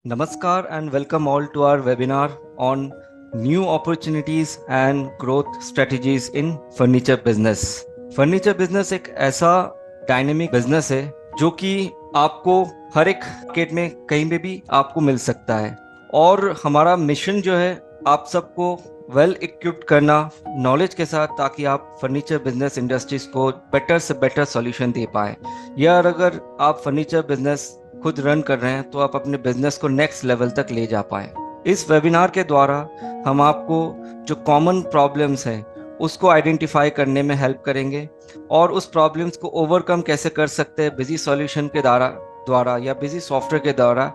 Namaskar and welcome all to our webinar on new opportunities and growth strategies in furniture business. Furniture business एक ऐसा dynamic business है जो कि आपको हर एक मार्केट में कहीं पे भी आपको मिल सकता है और हमारा मिशन जो है आप सबको वेल इक्विप्ड करना नॉलेज के साथ ताकि आप फर्नीचर बिजनेस इंडस्ट्रीज को बेटर से बेटर सॉल्यूशन दे पाए। या अगर आप फर्नीचर बिजनेस खुद रन कर रहे हैं तो आप अपने बिजनेस को नेक्स्ट लेवल तक ले जा पाए। इस वेबिनार के द्वारा हम आपको जो कॉमन प्रॉब्लम्स हैं उसको आइडेंटिफाई करने में हेल्प करेंगे और उस प्रॉब्लम्स को ओवरकम कैसे कर सकते हैं बिजी सॉल्यूशन के द्वारा या बिजी सॉफ्टवेयर के द्वारा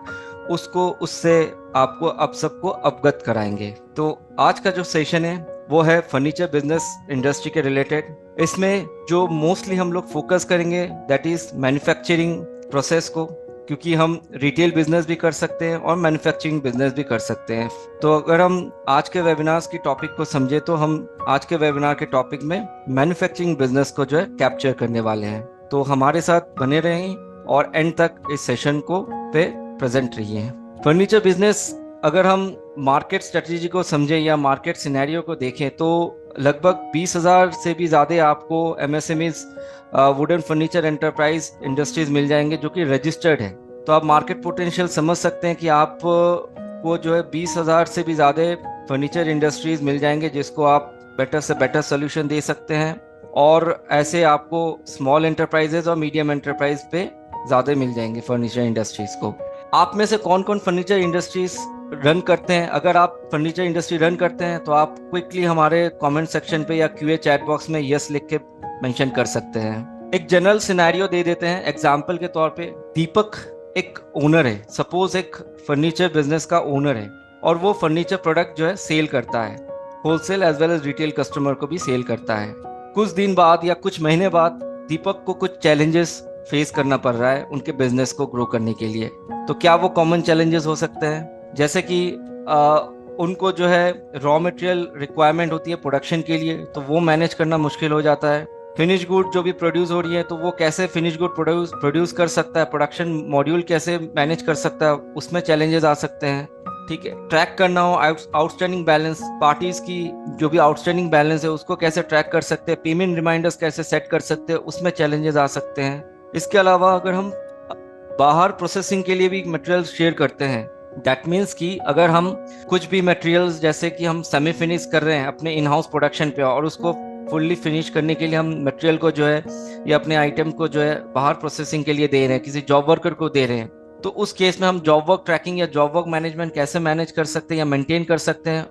उससे आपको अब सबको अवगत कराएंगे। तो आज का जो सेशन है वो है फर्नीचर बिजनेस इंडस्ट्री के रिलेटेड। इसमें जो मोस्टली हम लोग फोकस करेंगे दैट इज मैन्युफैक्चरिंग प्रोसेस को, क्योंकि हम रिटेल बिजनेस भी कर सकते हैं और मैन्युफैक्चरिंग बिजनेस भी कर सकते हैं। तो अगर हम आज के वेबिनार्स की टॉपिक को समझे तो हम आज के वेबिनार के टॉपिक में मैन्युफैक्चरिंग बिजनेस को जो है कैप्चर करने वाले हैं। तो हमारे साथ बने रहें और एंड तक इस सेशन को पे प्रेजेंट रहिए। फर्नीचर बिजनेस अगर हम मार्केट स्ट्रेटजी को समझें या मार्केट सिनेरियो को देखें तो लगभग 20,000 से भी ज़्यादा आपको MSMEs wooden furniture enterprise industries मिल जाएंगे जो कि रजिस्टर्ड है। तो आप मार्केट पोटेंशियल समझ सकते हैं कि आप को जो है 20,000 से भी ज़्यादा फर्नीचर इंडस्ट्रीज मिल जाएंगे जिसको आप बेटर से बेटर सोल्यूशन दे सकते हैं। और ऐसे आपको स्मॉल एंटरप्राइजेज और मीडियम एंटरप्राइज पे ज़्यादा मिल जाएंगे फर्नीचर इंडस्ट्रीज को। आप में से कौन कौन फर्नीचर इंडस्ट्रीज रन करते हैं? अगर आप फर्नीचर इंडस्ट्री रन करते हैं तो आप क्विकली हमारे कमेंट सेक्शन पे या क्यूए चैट बॉक्स में यस लिख के मेंशन कर सकते हैं। एक जनरल सिनेरियो दे देते हैं एग्जांपल के तौर पे। दीपक एक ओनर है, सपोज एक फर्नीचर बिजनेस का ओनर है और वो फर्नीचर प्रोडक्ट जो है सेल करता है, wholesale as well as retail customer को भी सेल करता है। कुछ दिन बाद या कुछ महीने बाद दीपक को कुछ चैलेंजेस फेस करना पड़ रहा है उनके बिजनेस को ग्रो करने के लिए। तो क्या वो कॉमन चैलेंजेस हो सकते हैं? जैसे कि उनको जो है रॉ मटेरियल रिक्वायरमेंट होती है प्रोडक्शन के लिए, तो वो मैनेज करना मुश्किल हो जाता है। फिनिश गुड जो भी प्रोड्यूस हो रही है तो वो कैसे फिनिश गुड प्रोड्यूस कर सकता है, प्रोडक्शन मॉड्यूल कैसे मैनेज कर सकता है, उसमें चैलेंजेस आ सकते हैं। ठीक है, ट्रैक करना हो आउटस्टैंडिंग बैलेंस, पार्टीज की जो भी आउटस्टैंडिंग बैलेंस है उसको कैसे ट्रैक कर सकते हैं, पेमेंट रिमाइंडर्स कैसे सेट कर सकते हैं, उसमें चैलेंजेस आ सकते हैं। इसके अलावा अगर हम बाहर प्रोसेसिंग के लिए भी मटेरियल शेयर करते हैं, दैट मीन्स कि अगर हम कुछ भी मटेरियल्स जैसे कि हम सेमी फिनिश कर रहे हैं अपने इन हाउस प्रोडक्शन पे और उसको फुल्ली फिनिश करने के लिए हम मटेरियल को जो है या अपने आइटम को जो है बाहर प्रोसेसिंग के लिए दे रहे हैं, किसी जॉब वर्कर को दे रहे हैं, तो उस केस में हम जॉब वर्क ट्रैकिंग या जॉब वर्क मैनेजमेंट कैसे मैनेज कर सकते हैं या मेंटेन कर सकते हैं,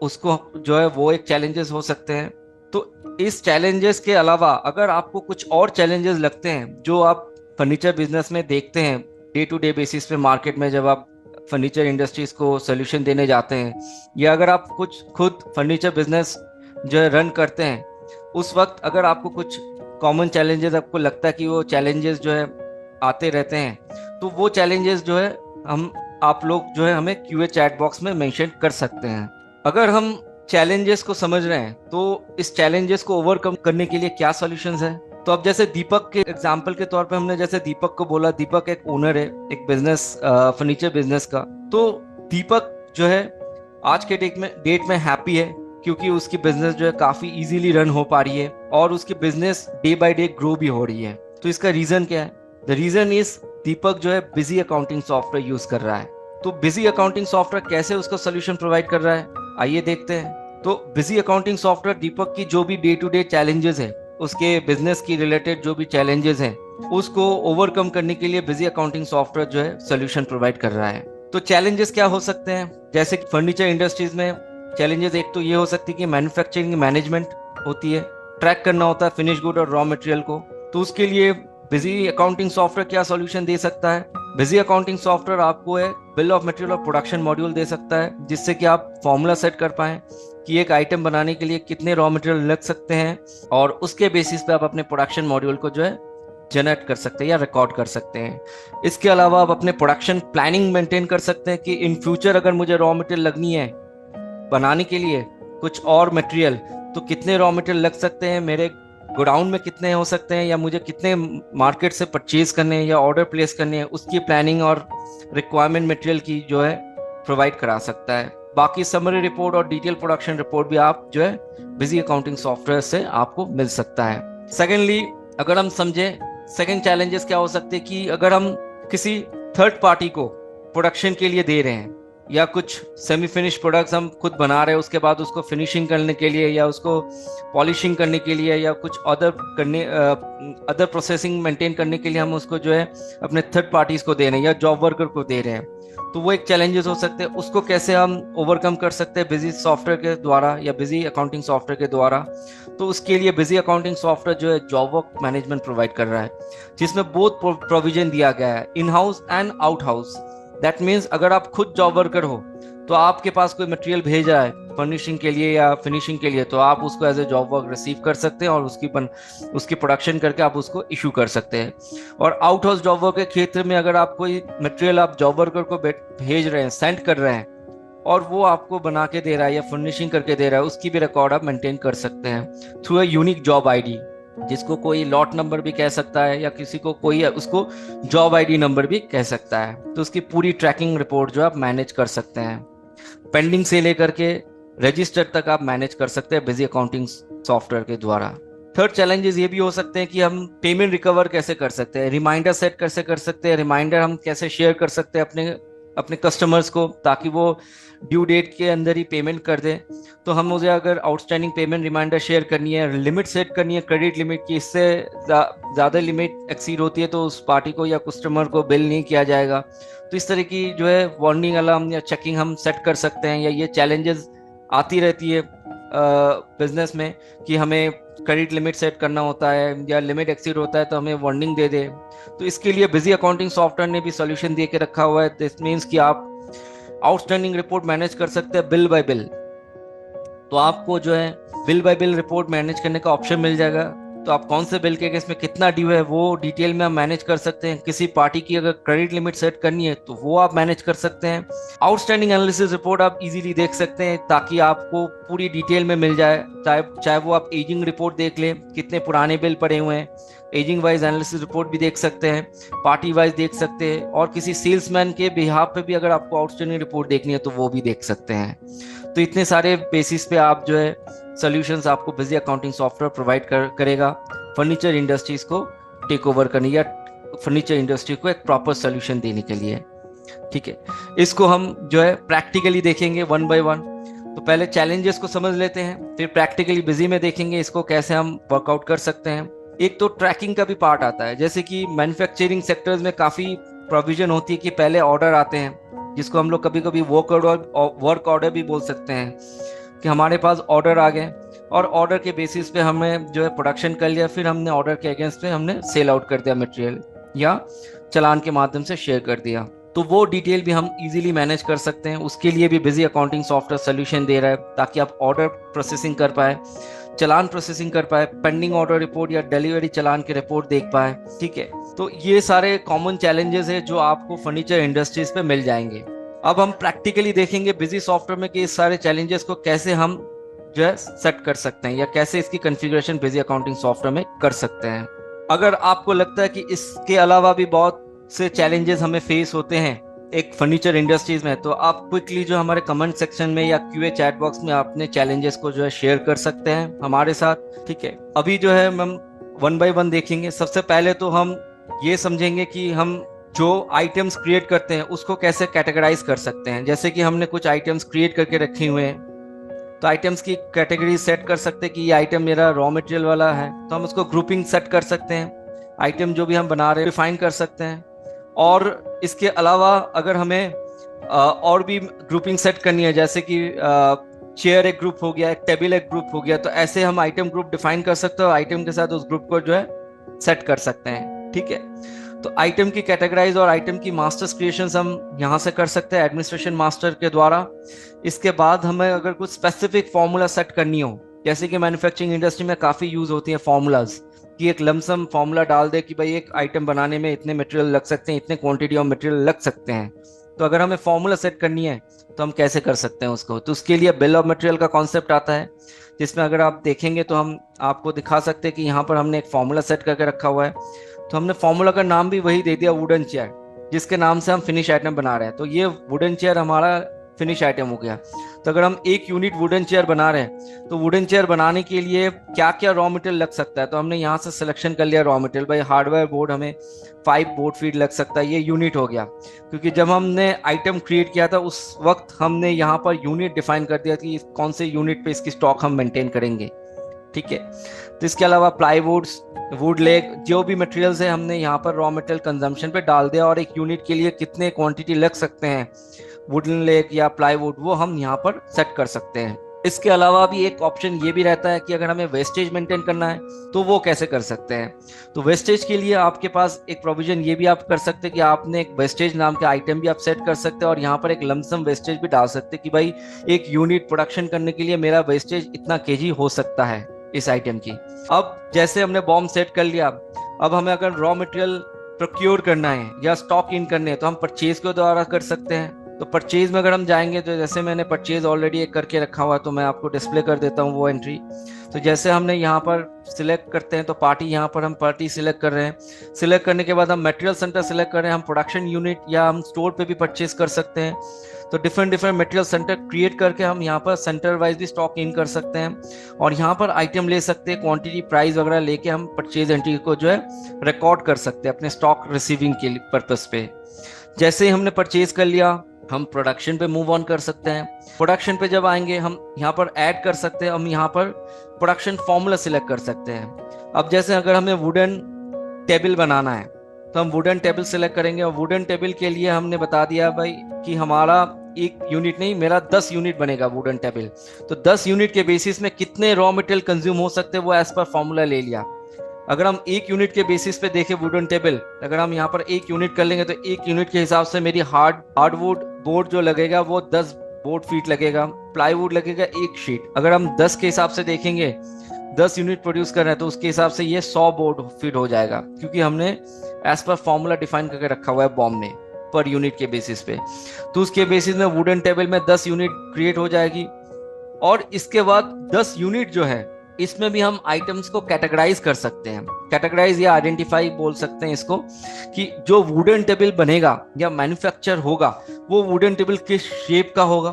उसको जो है वो एक चैलेंजेस हो सकते हैं। तो इस चैलेंजेस के अलावा अगर आपको कुछ और चैलेंजेस लगते हैं जो आप फर्नीचर बिजनेस में देखते हैं डे टू डे बेसिस पे मार्केट में, जब आप फर्नीचर इंडस्ट्रीज को सोल्यूशन देने जाते हैं या अगर आप कुछ खुद फर्नीचर बिजनेस जो है रन करते हैं, उस वक्त अगर आपको कुछ कॉमन चैलेंजेस आपको लगता है कि वो चैलेंजेस जो है आते रहते हैं, तो वो चैलेंजेस जो है आप लोग जो है हमें क्यूए चैट बॉक्स में मेंशन कर सकते हैं। अगर हम चैलेंजेस को समझ रहे हैं तो इस चैलेंजेस को ओवरकम करने के लिए क्या सॉल्यूशंस हैं? तो अब जैसे दीपक के एग्जांपल के तौर पे हमने जैसे दीपक को बोला, दीपक एक ओनर है एक बिजनेस फर्नीचर बिजनेस का। तो दीपक जो है आज के डेट में हैप्पी है क्योंकि उसकी बिजनेस जो है काफी इजीली रन हो पा रही है और उसकी business day by day grow भी हो रही है। तो इसका रीजन क्या है? द रीजन इज दीपक जो है बिजी अकाउंटिंग सॉफ्टवेयर यूज कर रहा है। तो बिजी अकाउंटिंग सॉफ्टवेयर कैसे उसको सोल्यूशन प्रोवाइड कर रहा है, आइए देखते हैं। तो बिजी अकाउंटिंग सॉफ्टवेयर दीपक की जो भी डे टू डे चैलेंजेस है, उसके बिजनेस की रिलेटेड जो भी चैलेंजेस हैं, उसको ओवरकम करने के लिए बिजी अकाउंटिंग सॉफ्टवेयर जो है सोल्यूशन प्रोवाइड कर रहा है। तो चैलेंजेस क्या हो सकते हैं? जैसे कि फर्नीचर इंडस्ट्रीज में चैलेंजेस एक तो ये हो सकती है कि मैन्युफैक्चरिंग मैनेजमेंट होती है, ट्रैक करना होता है फिनिश गुड और रॉ मटेरियल को। तो उसके लिए बिजी अकाउंटिंग सॉफ्टवेयर क्या सॉल्यूशन दे सकता है? बिजी अकाउंटिंग सॉफ्टवेयर आपको एक बिल ऑफ मटेरियल और प्रोडक्शन मॉड्यूल दे सकता है जिससे कि आप फॉर्मूला सेट कर पाए कि एक आइटम बनाने के लिए कितने रॉ मटेरियल लग सकते हैं और उसके बेसिस पे आप अपने प्रोडक्शन मॉड्यूल को जो है जनरेट कर सकते हैं या रिकॉर्ड कर सकते हैं। इसके अलावा आप अपने प्रोडक्शन प्लानिंग मेंटेन कर सकते हैं कि इन फ्यूचर अगर मुझे रॉ मटेरियल लगनी है बनाने के लिए कुछ और मटेरियल, तो कितने रॉ मटेरियल लग सकते हैं मेरे गोडाउन में कितने हो सकते हैं, या मुझे कितने मार्केट से परचेज करने हैं या ऑर्डर प्लेस करने हैं, उसकी प्लानिंग और रिक्वायरमेंट मटेरियल की जो है प्रोवाइड करा सकता है। बाकी समरी रिपोर्ट और डिटेल प्रोडक्शन रिपोर्ट भी आप जो है बिजी अकाउंटिंग सॉफ्टवेयर से आपको मिल सकता है। सेकेंडली, अगर हम समझे सेकेंड चैलेंजेस क्या हो सकते हैं कि अगर हम किसी थर्ड पार्टी को प्रोडक्शन के लिए दे रहे हैं, या कुछ सेमी फिनिश प्रोडक्ट्स हम खुद बना रहे हैं, उसके बाद उसको फिनिशिंग करने के लिए या उसको पॉलिशिंग करने के लिए या कुछ अदर प्रोसेसिंग मेंटेन करने के लिए हम उसको जो है अपने थर्ड पार्टीज को दे रहे हैं या जॉब वर्कर को दे रहे हैं, तो वो एक चैलेंजेस हो सकते हैं। उसको कैसे हम ओवरकम कर सकते हैं बिजी सॉफ्टवेयर के द्वारा या बिजी अकाउंटिंग सॉफ्टवेयर के द्वारा। तो उसके लिए बिजी अकाउंटिंग सॉफ्टवेयर जो है जॉब वर्क मैनेजमेंट प्रोवाइड कर रहा है, जिसमें बोथ प्रोविजन दिया गया है, in house and out house. That means अगर आप खुद जॉब वर्कर हो तो आपके पास कोई मटेरियल भेज रहा है फर्निशिंग के लिए या फिनिशिंग के लिए, तो आप उसको as a job work receive कर सकते हैं और उसकी प्रोडक्शन करके आप उसको इशू कर सकते हैं। और आउट हाउस जॉब वर्क के क्षेत्र में अगर आप कोई मटेरियल आप जॉब वर्कर को भेज रहे हैं, सेंड कर रहे हैं, और वो आपको बना के दे रहा है या फर्निशिंग करके दे रहा है, उसकी भी रिकॉर्ड आप मेंटेन कर सकते हैं through a unique job ID, जिसको कोई लॉट नंबर भी कह सकता है या किसी को कोई उसको जॉब आईडी नंबर भी कह सकता है। तो उसकी पूरी ट्रैकिंग रिपोर्ट जो आप मैनेज कर सकते हैं, पेंडिंग से लेकर के रजिस्टर तक आप मैनेज कर सकते हैं बिजी अकाउंटिंग सॉफ्टवेयर के द्वारा। थर्ड चैलेंजेस ये भी हो सकते हैं कि हम पेमेंट रिकवर कैसे कर सकते हैं, रिमाइंडर सेट कैसे कर सकते हैं, रिमाइंडर हम कैसे शेयर कर सकते हैं अपने कस्टमर्स को, ताकि वो ड्यू डेट के अंदर ही पेमेंट कर दें। तो हम मुझे अगर आउटस्टैंडिंग पेमेंट रिमाइंडर शेयर करनी है, लिमिट सेट करनी है क्रेडिट लिमिट की, इससे ज़्यादा लिमिट एक्सीड होती है तो उस पार्टी को या कस्टमर को बिल नहीं किया जाएगा। तो इस तरह की जो है वार्निंग अलार्म या चेकिंग हम सेट कर सकते हैं। या ये चैलेंजेस आती रहती है बिजनेस में कि हमें क्रेडिट लिमिट सेट करना होता है या लिमिट एक्सीड होता है तो हमें वार्निंग दे दे। तो इसके लिए बिजी अकाउंटिंग सॉफ्टवेयर ने भी सॉल्यूशन दे के रखा हुआ है। दिस मीन्स कि आप आउटस्टैंडिंग रिपोर्ट मैनेज कर सकते हैं बिल बाय बिल। तो आपको जो है bill bye bill report manage करने का ऑप्शन मिल जाएगा। तो आप कौन से बिल के केस में कितना ड्यू है वो डिटेल में आप मैनेज कर सकते हैं। किसी पार्टी की अगर क्रेडिट लिमिट सेट करनी है तो वो आप मैनेज कर सकते हैं। आउटस्टैंडिंग एनालिसिस रिपोर्ट आप इजीली देख सकते हैं ताकि आपको पूरी डिटेल में मिल जाए। चाहे वो आप एजिंग रिपोर्ट देख लें, कितने पुराने बिल पड़े हुए हैं, एजिंग वाइज एनालिसिस रिपोर्ट भी देख सकते हैं, पार्टी वाइज देख सकते हैं, और किसी सेल्समैन के बिहाफ पे भी अगर आपको आउटस्टैंडिंग रिपोर्ट देखनी है तो वो भी देख सकते हैं। तो इतने सारे बेसिस पे आप जो है सॉल्यूशंस आपको बिजी अकाउंटिंग सॉफ्टवेयर प्रोवाइड करेगा फर्नीचर इंडस्ट्रीज को टेक ओवर करने या फर्नीचर इंडस्ट्री को एक प्रॉपर सॉल्यूशन देने के लिए। ठीक है, इसको हम जो है प्रैक्टिकली देखेंगे वन बाय वन। तो पहले चैलेंजेस को समझ लेते हैं, फिर प्रैक्टिकली बिजी में देखेंगे इसको कैसे हम वर्कआउट कर सकते हैं। एक तो ट्रैकिंग का भी पार्ट आता है, जैसे कि मैन्युफैक्चरिंग सेक्टर्स में काफ़ी प्रोविजन होती है कि पहले ऑर्डर आते हैं, जिसको हम लोग कभी कभी वर्क ऑर्डर भी बोल सकते हैं, कि हमारे पास ऑर्डर आ गए और ऑर्डर के बेसिस पे हमें जो है प्रोडक्शन कर लिया, फिर हमने ऑर्डर के अगेंस्ट पे हमने सेल आउट कर दिया मटेरियल या चालान के माध्यम से शेयर कर दिया। तो वो डिटेल भी हम इजीली मैनेज कर सकते हैं। उसके लिए भी बिजी अकाउंटिंग सॉफ्टवेयर सोल्यूशन दे रहा है ताकि आप ऑर्डर प्रोसेसिंग कर पाए, चालान प्रोसेसिंग कर पाए, पेंडिंग ऑर्डर रिपोर्ट या डिलीवरी चालान की रिपोर्ट देख पाए। ठीक है, तो ये सारे कॉमन चैलेंजेस है जो आपको फर्नीचर इंडस्ट्रीज पे मिल जाएंगे। अब हम प्रैक्टिकली देखेंगे बिजी सॉफ्टवेयर में कि इस सारे चैलेंजेस को कैसे हम जो है सेट कर सकते हैं या कैसे इसकी कॉन्फ़िगरेशन बिजी अकाउंटिंग सॉफ्टवेयर में कर सकते हैं। अगर आपको लगता है कि इसके अलावा भी बहुत से चैलेंजेस हमें फेस होते हैं एक फर्नीचर इंडस्ट्रीज में, तो आप क्विकली जो हमारे कमेंट सेक्शन में या क्यूए चैट बॉक्स में अपने चैलेंजेस को जो है शेयर कर सकते हैं हमारे साथ। ठीक है, अभी जो है हम वन बाय वन देखेंगे। सबसे पहले तो हम ये समझेंगे कि हम जो आइटम्स क्रिएट करते हैं उसको कैसे कैटेगराइज कर सकते हैं। जैसे कि हमने कुछ आइटम्स क्रिएट करके रखे हुए हैं, तो आइटम्स की कैटेगरी सेट कर सकते हैं कि ये आइटम मेरा रॉ मटेरियल वाला है, तो हम उसको ग्रुपिंग सेट कर सकते हैं। आइटम जो भी हम बना रहे हैं डिफाइन कर सकते हैं। और इसके अलावा अगर हमें और भी ग्रुपिंग सेट करनी है, जैसे कि चेयर एक ग्रुप हो गया, एक टेबल एक ग्रुप हो गया, तो ऐसे हम आइटम ग्रुप डिफाइन कर सकते हैं और आइटम के साथ उस ग्रुप को जो है सेट कर सकते हैं। ठीक है, तो आइटम की कैटेगराइज और आइटम की मास्टर्स क्रिएशंस हम यहाँ से कर सकते हैं एडमिनिस्ट्रेशन मास्टर के द्वारा। इसके बाद हमें अगर कुछ स्पेसिफिक फॉर्मूला सेट करनी हो, जैसे कि मैन्युफैक्चरिंग इंडस्ट्री में काफ़ी यूज होती है फॉर्मूलाज, कि एक लमसम फॉर्मूला डाल दे कि भाई एक आइटम बनाने में इतने मटेरियल लग सकते हैं, इतने क्वांटिटी ऑफ मटेरियल लग सकते हैं, तो अगर हमें फॉर्मूला सेट करनी है तो हम कैसे कर सकते हैं उसको, तो उसके लिए बिल ऑफ मटेरियल का कॉन्सेप्ट आता है, जिसमें अगर आप देखेंगे तो हम आपको दिखा सकते हैं कि यहाँ पर हमने एक फॉर्मूला सेट करके रखा हुआ है। तो हमने फॉर्मूला का नाम भी वही दे दिया, वुडन चेयर, जिसके नाम से हम फिनिश आइटम बना रहे हैं। तो ये वुडन चेयर हमारा फिनिश आइटम हो गया। तो अगर हम एक यूनिट वुडन चेयर बना रहे हैं तो वुडन चेयर बनाने के लिए क्या क्या रॉ मटेरियल लग सकता है, तो हमने यहाँ से सिलेक्शन कर लिया रॉ मटेरियल। भाई हार्डवेयर बोर्ड हमें 5 बोर्ड फीट लग सकता है, ये यूनिट हो गया, क्योंकि जब हमने आइटम क्रिएट किया था उस वक्त हमने यहाँ पर यूनिट डिफाइन कर दिया कि कौन से यूनिट पे इसकी स्टॉक हम मेंटेन करेंगे। ठीक है, तो इसके अलावा प्लाईवुड्स, वुड लेग, जो भी मटेरियल्स है हमने यहाँ पर रॉ मटेरियल कंजम्पशन पे डाल दिया, और एक यूनिट के लिए कितने क्वांटिटी लग सकते हैं वुडन लेग या प्लाईवुड, वो हम यहाँ पर सेट कर सकते हैं। इसके अलावा भी एक ऑप्शन ये भी रहता है कि अगर हमें वेस्टेज मेंटेन करना है तो वो कैसे कर सकते हैं। तो वेस्टेज के लिए आपके पास एक प्रोविजन ये भी आप कर सकते हैं कि आपने एक वेस्टेज नाम के आइटम भी आप सेट कर सकते हैं, और यहाँ पर एक लमसम वेस्टेज भी डाल सकते हैं कि भाई एक यूनिट प्रोडक्शन करने के लिए मेरा वेस्टेज इतना केजी हो सकता है इस आइटम की। अब जैसे हमने बॉम्ब सेट कर लिया, अब हमें अगर रॉ मटेरियल प्रोक्योर करना है या स्टॉक इन करने हैं तो हम परचेज के द्वारा कर सकते हैं। तो परचेज में अगर हम जाएंगे तो जैसे मैंने परचेज ऑलरेडी एक करके रखा हुआ है, तो मैं आपको डिस्प्ले कर देता हूँ वो एंट्री। तो जैसे हमने यहाँ पर सिलेक्ट करते हैं तो पार्टी, यहाँ पर हम पार्टी सिलेक्ट कर रहे हैं। सिलेक्ट करने के बाद हम मटेरियल सेंटर सिलेक्ट कर रहे हैं, हम प्रोडक्शन यूनिट या हम स्टोर पे भी परचेज कर सकते हैं। तो डिफरेंट मटेरियल सेंटर क्रिएट करके हम यहाँ पर सेंटर वाइज भी स्टॉक इन कर सकते हैं, और यहाँ पर आइटम ले सकते हैं, क्वांटिटी प्राइस वगैरह लेके हम परचेज एंट्री को जो है रिकॉर्ड कर सकते हैं अपने स्टॉक रिसीविंग के पर्पस पे। जैसे ही हमने परचेज कर लिया, हम प्रोडक्शन पे मूव ऑन कर सकते हैं। प्रोडक्शन पे जब आएंगे हम यहाँ पर ऐड कर सकते हैं, हम यहाँ पर प्रोडक्शन फॉर्मूला सिलेक्ट कर सकते हैं। अब जैसे अगर हमें वुडन टेबल बनाना है तो हम वुडन टेबल सिलेक्ट करेंगे, और वुडन टेबल के लिए हमने बता दिया भाई कि हमारा एक यूनिट नहीं, मेरा 10 यूनिट बनेगा वुडन टेबल। तो 10 यूनिट के बेसिस में कितने रॉ मटेरियल कंज्यूम हो सकते हैं वो एज पर फॉर्मूला ले लिया। अगर हम एक यूनिट के बेसिस पे देखें वुडन टेबल, अगर हम यहाँ पर एक यूनिट कर लेंगे तो एक यूनिट के हिसाब से मेरी हार्डवुड बोर्ड जो लगेगा वो 10 बोर्ड फीट लगेगा, प्लाईवुड लगेगा 1 शीट। अगर हम 10 के हिसाब से देखेंगे, 10 यूनिट प्रोड्यूस कर रहे हैं तो उसके हिसाब से ये 100 बोर्ड फीट हो जाएगा, क्योंकि हमने एज पर फॉर्मूला डिफाइन करके रखा हुआ है बॉम्ब में पर यूनिट के बेसिस पे। तो उसके बेसिस में वुडन टेबल में 10 यूनिट क्रिएट हो जाएगी। और इसके बाद 10 यूनिट जो है इसमें भी हम आइटम्स को कैटेगराइज कर सकते हैं। कैटेगराइज या आइडेंटिफाई बोल सकते हैं इसको, कि जो वुडन टेबल बनेगा या मैन्युफैक्चर होगा वो वुडन टेबल किस शेप का होगा।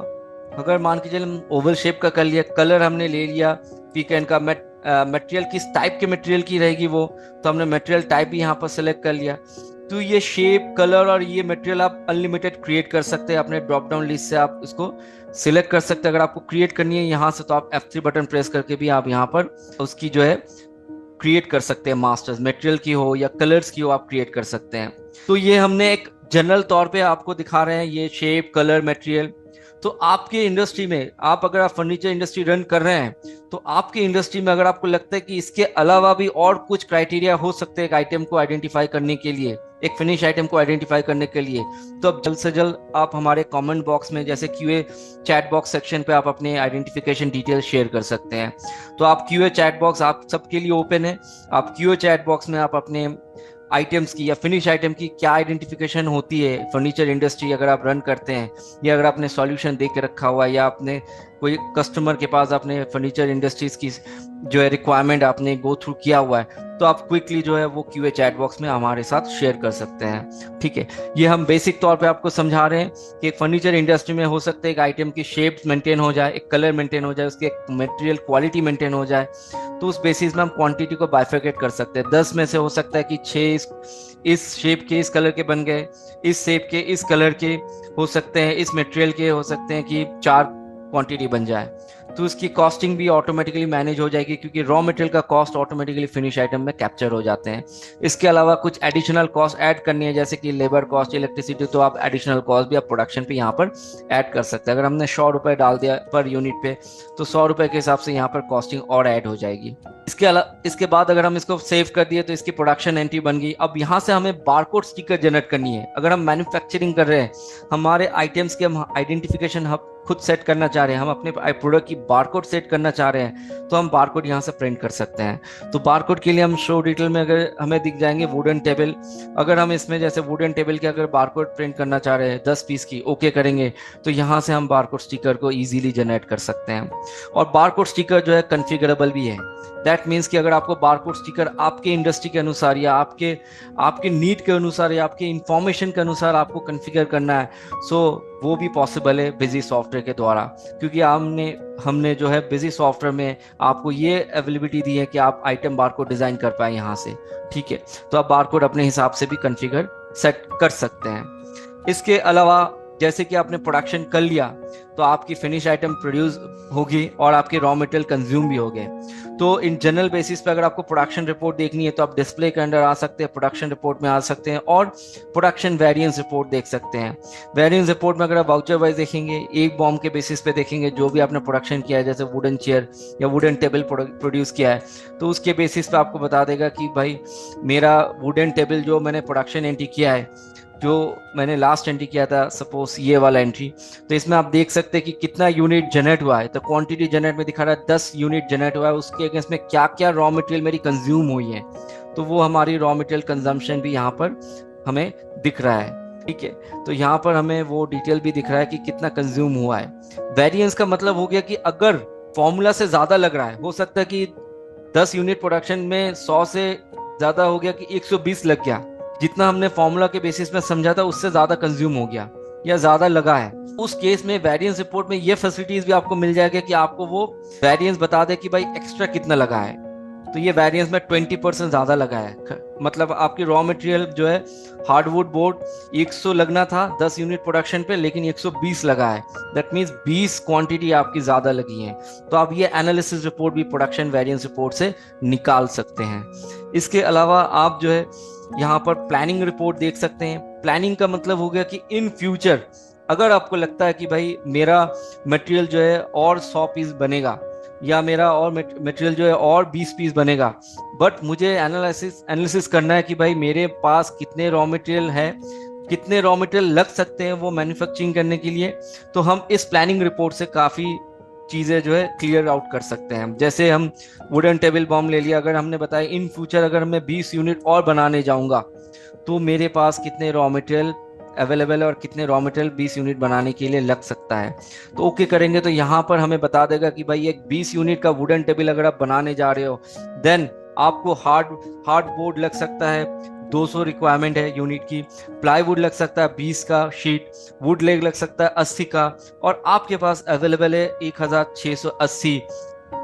अगर मान के चलिए हम ओवल शेप का कर लिया, कलर हमने ले लिया वीकेंड का, मटेरियल किस टाइप के मटेरियल की रहेगी वो, तो हमने मटेरियल टाइप भी यहाँ पर सेलेक्ट कर लिया। तो ये शेप, कलर और ये मटेरियल आप अनलिमिटेड क्रिएट कर सकते हैं अपने ड्रॉप डाउन लिस्ट से, आप इसको सिलेक्ट कर सकते हैं। अगर आपको क्रिएट करनी है यहाँ से तो आप F3 बटन प्रेस करके भी आप यहाँ पर उसकी जो है क्रिएट कर सकते हैं, मास्टर्स मटेरियल की हो या कलर्स की हो आप क्रिएट कर सकते हैं। तो ये हमने एक जनरल तौर पे आपको दिखा रहे हैं ये शेप, कलर, मटेरियल। तो आपके इंडस्ट्री में अगर आप फर्नीचर इंडस्ट्री रन कर रहे हैं तो आपके इंडस्ट्री में अगर आपको लगता है कि इसके अलावा भी और कुछ क्राइटेरिया हो सकते हैं एक आइटम को आइडेंटिफाई करने के लिए, एक फिनिश आइटम को आइडेंटिफाई करने के लिए, तो अब जल्द से जल्द आप हमारे कमेंट बॉक्स में जैसे QA चैट बॉक्स सेक्शन पे आप अपने आइडेंटिफिकेशन डिटेल शेयर कर सकते हैं। तो आप QA चैट बॉक्स आप सबके लिए ओपन है। आप QA चैट बॉक्स में आप अपने आइटम्स की या फिनिश आइटम की क्या आइडेंटिफिकेशन होती है फर्नीचर इंडस्ट्री अगर आप रन करते हैं, या अगर आपने सॉल्यूशन दे के रखा हुआ है, या आपने कोई कस्टमर के पास आपने फर्नीचर इंडस्ट्रीज की जो है रिक्वायरमेंट आपने गो थ्रू किया हुआ है, तो आप क्विकली जो है वो QA चैट बॉक्स में हमारे साथ शेयर कर सकते हैं। ठीक है, ये हम बेसिक तौर पे आपको समझा रहे हैं कि एक फर्नीचर इंडस्ट्री में हो सकता है एक आइटम की शेप मेंटेन हो जाए, एक कलर मेंटेन हो जाए, उसकी एक मटेरियल क्वालिटी मेंटेन हो जाए, तो उस बेसिस में हम क्वांटिटी को बाइफरकेट कर सकते हैं। 10 में से हो सकता है कि 6 इस शेप के इस कलर के बन गए, इस शेप के इस कलर के हो सकते हैं, इस मटेरियल के हो सकते हैं कि 4 क्वांटिटी बन जाए। तो उसकी कॉस्टिंग भी ऑटोमेटिकली मैनेज हो जाएगी, क्योंकि रॉ मटेरियल का कॉस्ट ऑटोमेटिकली फिनिश आइटम में कैप्चर हो जाते हैं। इसके अलावा कुछ एडिशनल कॉस्ट ऐड करनी है जैसे कि लेबर कॉस्ट, इलेक्ट्रिसिटी, तो आप एडिशनल कॉस्ट भी आप प्रोडक्शन पे यहाँ पर ऐड कर सकते हैं। अगर हमने 100 रुपये डाल दिया पर यूनिट पे तो 100 रुपये के हिसाब से यहाँ पर कॉस्टिंग और ऐड हो जाएगी। इसके बाद अगर हम इसको सेव कर दिए तो इसकी प्रोडक्शन एंट्री बन गई। अब यहाँ से हमें बारकोड स्टिकर जनरेट करनी है। अगर हम मैन्युफैक्चरिंग कर रहे हैं, हमारे आइटम्स के हम आइडेंटिफिकेशन हब खुद सेट करना चाह रहे हैं, हम अपने प्रोडक्ट की बारकोड सेट करना चाह रहे हैं, तो हम बारकोड यहाँ से प्रिंट कर सकते हैं। तो बारकोड के लिए हम शो डिटेल में अगर हमें दिख जाएंगे वुडन टेबल, अगर हम इसमें जैसे वुडन टेबल के अगर बारकोड प्रिंट करना चाह रहे हैं 10 पीस की, ओके करेंगे तो यहाँ से हम बारकोड स्टिकर को इजीली जनरेट कर सकते हैं। और बारकोड स्टिकर जो है कॉन्फ़िगरेबल भी है। दैट मीन्स कि अगर आपको बारकोड स्टिकर आपके इंडस्ट्री के अनुसार या आपके नीड के अनुसार या आपके इंफॉर्मेशन के अनुसार आपको कॉन्फ़िगर करना है, सो वो भी पॉसिबल है बिजी सॉफ्टवेयर के द्वारा। क्योंकि हमने जो है बिजी सॉफ्टवेयर में आपको ये अवेलेबिलिटी दी है कि आप आइटम बारकोड डिजाइन कर पाए यहाँ से, ठीक है। तो आप बारकोड अपने हिसाब से भी कॉन्फ़िगर सेट कर सकते हैं। इसके अलावा जैसे कि आपने प्रोडक्शन कर लिया तो आपकी फिनिश आइटम प्रोड्यूस होगी और आपके रॉ मटेरियल कंज्यूम भी हो गए। तो इन जनरल बेसिस पे अगर आपको प्रोडक्शन रिपोर्ट देखनी है तो आप डिस्प्ले के अंदर आ सकते हैं, प्रोडक्शन रिपोर्ट में आ सकते हैं और प्रोडक्शन वेरिएंस रिपोर्ट देख सकते हैं। वेरिएंस रिपोर्ट में अगर आप वाउचर वाइज देखेंगे, एक बॉम्ब के बेसिस पे देखेंगे, जो भी आपने प्रोडक्शन किया है, जैसे वुडन चेयर या वुडन टेबल प्रोड्यूस किया है, तो उसके बेसिस पे आपको बता देगा कि भाई मेरा वुडन टेबल जो मैंने प्रोडक्शन एंट्री किया है, जो मैंने लास्ट एंट्री किया था, सपोज ये वाला एंट्री, तो इसमें आप देख सकते हैं कि कितना यूनिट जनरेट हुआ है। तो क्वांटिटी जनरेट में दिखा रहा है 10 यूनिट जनरेट हुआ है, उसके अगेंस्ट में क्या क्या रॉ मटेरियल मेरी कंज्यूम हुई है, तो वो हमारी रॉ मटेरियल कंजम्पशन भी यहाँ पर हमें दिख रहा है, ठीक है। तो यहाँ पर हमें वो डिटेल भी दिख रहा है कि कितना कंज्यूम हुआ है। वेरिएंस का मतलब हो गया कि अगर फॉर्मूला से ज्यादा लग रहा है, हो सकता है कि 10 यूनिट प्रोडक्शन में 100 से ज्यादा हो गया कि 120 लग गया, जितना हमने फॉर्मूला के बेसिस में समझा था उससे ज्यादा कंज्यूम हो गया या ज्यादा लगा है, उस केस में वेरिएंस रिपोर्ट में ये फैसिलिटीज भी आपको मिल जाएगा कि आपको वो वेरिएंस बता दे कि भाई एक्स्ट्रा कितना लगा है। तो ये वेरिएंस में 20% ज्यादा लगा है, मतलब आपकी रॉ मटेरियल जो है हार्डवुड बोर्ड 100 लगना था 10 यूनिट प्रोडक्शन पे, लेकिन 120 लगा है। दैट मीन्स 20 क्वांटिटी आपकी ज्यादा लगी है। तो आप ये एनालिसिस रिपोर्ट भी प्रोडक्शन वेरिएंस रिपोर्ट से निकाल सकते हैं। इसके अलावा आप जो है यहाँ पर प्लानिंग रिपोर्ट देख सकते हैं। प्लानिंग का मतलब हो गया कि इन फ्यूचर अगर आपको लगता है कि भाई मेरा मटेरियल जो है और 100 पीस बनेगा या मेरा और मटेरियल जो है और 20 पीस बनेगा, बट मुझे एनालिसिस करना है कि भाई मेरे पास कितने रॉ मटेरियल है, कितने रॉ मटेरियल लग सकते हैं वो मैन्युफैक्चरिंग करने के लिए, तो हम इस प्लानिंग रिपोर्ट से काफ़ी चीज़ें जो है क्लियर आउट कर सकते हैं। जैसे हम वुडन टेबल बॉम्ब ले लिया, अगर हमने बताया इन फ्यूचर अगर मैं 20 यूनिट और बनाने जाऊंगा तो मेरे पास कितने रॉ मटेरियल अवेलेबल है और कितने रॉ मटेरियल 20 यूनिट बनाने के लिए लग सकता है। तो ओके करेंगे तो यहाँ पर हमें बता देगा कि भाई एक 20 यूनिट का वुडन टेबल अगर आप बनाने जा रहे हो, देन आपको हार्ड बोर्ड लग सकता है 200 रिक्वायरमेंट है यूनिट की, प्लाईवुड लग सकता है 20 का शीट, वुड लेग लग सकता है 80 का, और आपके पास अवेलेबल है 1680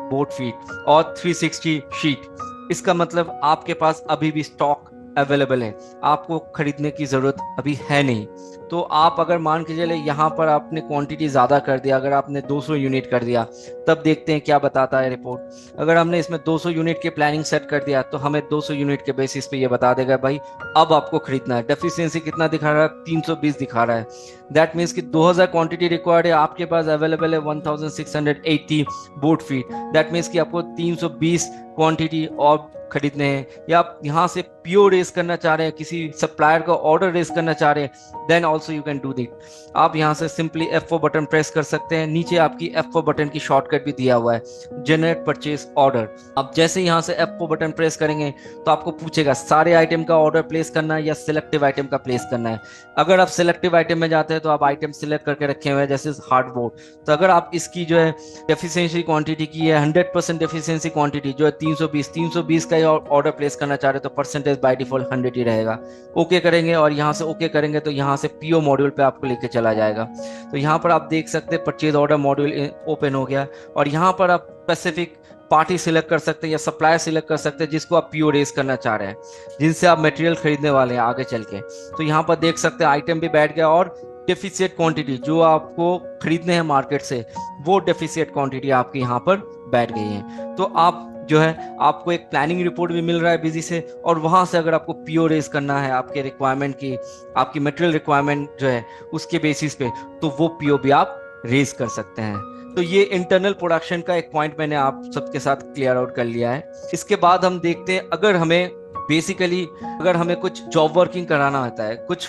बोर्ड फीट और 360 शीट। इसका मतलब आपके पास अभी भी स्टॉक अवेलेबल है, आपको खरीदने की जरूरत अभी है नहीं। तो आप अगर मान के चले यहाँ पर आपने क्वांटिटी ज़्यादा कर दिया, अगर आपने 200 यूनिट कर दिया, तब देखते हैं क्या बताता है रिपोर्ट। अगर हमने इसमें 200 यूनिट की प्लानिंग सेट कर दिया तो हमें 200 यूनिट के बेसिस पे ये बता देगा भाई अब आपको खरीदना है। डेफिशिएंसी कितना दिखा रहा है, 320 दिखा रहा है। दैट मीन्स कि 2000 क्वांटिटी रिक्वायर्ड है, आपके पास अवेलेबल है 1680 बोर्ड फीट। दैट मीन्स कि आपको 320 क्वांटिटी और खरीदने हैं, या आप यहाँ से पीओ रेस करना चाह रहे हैं, किसी सप्लायर का ऑर्डर रेस करना चाह रहे हैं, then also you can do that. आप यहाँ से सिंपली F4 बटन प्रेस कर सकते हैं। नीचे आपकी F4 बटन की शॉर्टकट भी दिया हुआ है, जनरेट परचेज ऑर्डर। अब जैसे यहाँ से F4 बटन प्रेस करेंगे तो आपको पूछेगा सारे आइटम का ऑर्डर प्लेस करना है या सिलेक्टिव आइटम का प्लेस करना है। अगर आप सिलेक्टिव आइटम में जाते हैं तो आप आइटम सिलेक्ट करके रखे हुए हैं, जैसे हार्डबोर्ड। तो अगर आप इसकी जो है डेफिशिएंसी क्वांटिटी की है 100% डेफिशिएंसी क्वांटिटी जो है 320 का ऑर्डर प्लेस करना चाह रहे हैं, तो परसेंटेज बाय डिफॉल्ट 100 ही रहेगा। ओके करेंगे और यहाँ से ओके करेंगे तो यहाँ से पीओ मॉड्यूल पे आपको लेके चला जाएगा। तो यहाँ पर आप देख सकते हैं परचेज ऑर्डर मॉड्यूल ओपन हो गया, और यहाँ पर आप स्पेसिफिक पार्टी सिलेक्ट कर सकते हैं या सप्लायर सिलेक्ट कर सकते हैं जिसको आप पीओ रेस करना चाह रहे हैं, जिनसे आप मटेरियल खरीदने वाले हैं आगे चल के। तो यहाँ पर देख सकते हैं आइटम भी बैठ गया, और डेफिशिएट क्वांटिटी जो आपको खरीदने हैं मार्केट से, वो डेफिशिएट क्वांटिटी आपकी यहाँ पर बैठ गई है। तो आप जो है आपको एक प्लानिंग रिपोर्ट भी मिल रहा है बिजी से, और वहां से अगर आपको पीओ रेस करना है आपके रिक्वायरमेंट की, आपकी मटेरियल रिक्वायरमेंट जो है उसके बेसिस पे, तो वो पीओ भी आप रेस कर सकते हैं। तो ये इंटरनल प्रोडक्शन का एक पॉइंट मैंने आप सबके साथ क्लियर आउट कर लिया है। इसके बाद हम देखते हैं अगर हमें बेसिकली अगर हमें कुछ जॉब वर्किंग कराना होता है, कुछ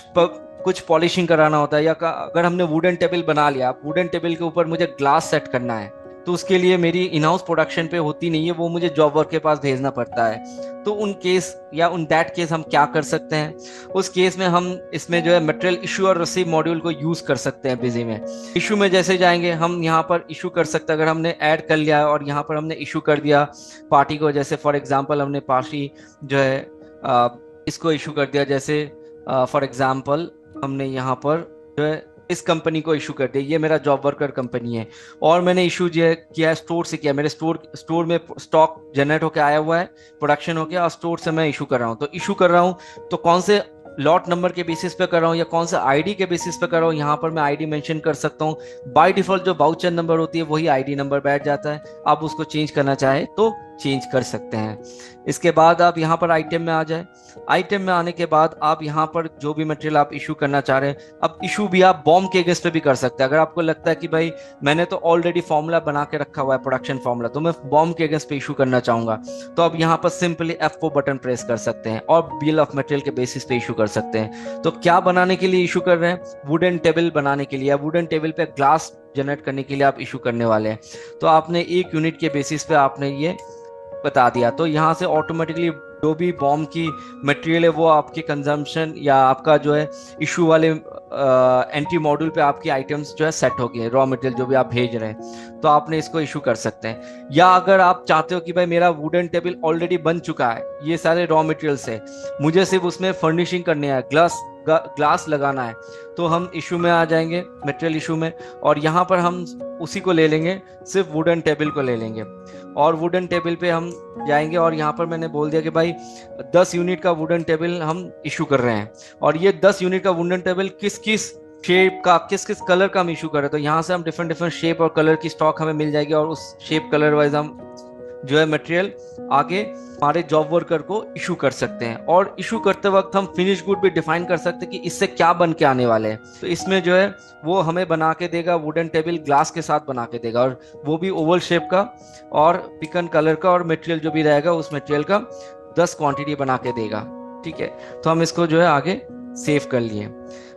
कुछ पॉलिशिंग कराना होता है, या अगर हमने वुडन टेबल बना लिया, वुडन टेबल के ऊपर मुझे ग्लास सेट करना है, तो उसके लिए मेरी इन हाउस प्रोडक्शन पे होती नहीं है, वो मुझे जॉब वर्क के पास भेजना पड़ता है। तो उन केस या उन दैट केस हम क्या कर सकते हैं, उस केस में हम इसमें जो है मटेरियल इशू और रिसीव मॉड्यूल को यूज कर सकते हैं बिजी में। इशू में जैसे जाएंगे, हम यहाँ पर इशू कर सकते हैं, अगर हमने ऐड कर लिया है और यहाँ पर हमने इशू कर दिया पार्टी को, जैसे फॉर एग्जांपल हमने पार्टी जो है इसको इशू कर दिया, जैसे फॉर एग्जांपल हमने यहाँ पर जो है इस कंपनी को इशू कर दिया, ये मेरा जॉब वर्कर कंपनी है, और मैंने इशू जो है किया है स्टोर से किया, मेरे स्टोर में स्टॉक जनरेट होकर आया हुआ है, प्रोडक्शन हो गया, और स्टोर से मैं इशू कर रहा हूँ। तो इशू कर रहा हूँ तो कौन से लॉट नंबर के बेसिस पे कर रहा हूँ या कौन सा आईडी के बेसिस पे कर रहा हूँ, यहाँ पर मैं आईडी मेंशन कर सकता हूँ। बाय डिफॉल्ट जो वाउचर नंबर होती है वही आईडी नंबर बैठ जाता है, आप उसको चेंज करना चाहे तो चेंज कर सकते हैं। इसके बाद आप यहाँ पर आइटम में आ जाए, आइटम में आने के बाद आप यहाँ पर जो भी मटेरियल आप इशू करना चाह रहे हैं, अब इशू भी आप बॉम्ब के अगेंस्ट पे भी कर सकते हैं। अगर आपको लगता है कि भाई मैंने तो ऑलरेडी फॉर्मूला बना के रखा हुआ है, प्रोडक्शन फॉर्मूला, तो मैं बॉम्ब के अगेंस्ट पे इशू करना चाहूंगा, तो आप यहाँ पर सिंपली F4 बटन प्रेस कर सकते हैं और बिल ऑफ मटेरियल के बेसिस पे इशू कर सकते हैं। तो क्या बनाने के लिए इशू कर रहे हैं, वुडन टेबल बनाने के लिए, या वुडन टेबल पे ग्लास जनरेट करने के लिए आप इशू करने वाले हैं। तो आपने एक यूनिट के बेसिस पे आपने ये बता दिया, तो यहाँ से ऑटोमेटिकली जो भी बॉम्ब की मटेरियल है वो आपके कंजम्पशन या आपका जो है इशू वाले एंट्री मॉड्यूल पे आपकी आइटम्स जो है सेट हो गए, रॉ मटेरियल जो भी आप भेज रहे हैं, तो आपने इसको इशू कर सकते हैं। या अगर आप चाहते हो कि भाई मेरा वुडन टेबल ऑलरेडी बन चुका है, ये सारे रॉ मटेरियल से मुझे सिर्फ उसमें फर्निशिंग करनी है, ग्लास लगाना है, तो हम इशू में आ जाएंगे, मटेरियल इशू में, और यहाँ पर हम उसी को ले लेंगे, सिर्फ वुडन टेबल को ले लेंगे, और वुडन टेबल पे हम जाएंगे, और यहाँ पर मैंने बोल दिया कि भाई 10 यूनिट का वुडन टेबल हम इशू कर रहे हैं, और ये 10 यूनिट का वुडन टेबल किस किस शेप का, किस किस कलर का हम इशू कर रहे हैं। तो यहाँ से हम डिफरेंट डिफरेंट शेप और कलर की स्टॉक हमें मिल जाएगी, और उस शेप कलर वाइज हम जो है मटेरियल आगे हमारे जॉब वर्कर को इशू कर सकते हैं। और इशू करते वक्त हम फिनिश गुड भी डिफाइन कर सकते हैं कि इससे क्या बन के आने वाले हैं। तो इसमें जो है वो हमें बना के देगा, वुडन टेबल ग्लास के साथ बना के देगा, और वो भी ओवल शेप का और पिकन कलर का, और मटेरियल जो भी रहेगा उस मटेरियल का 10 क्वांटिटी बना के देगा। ठीक है, तो हम इसको जो है आगे सेव कर लिए।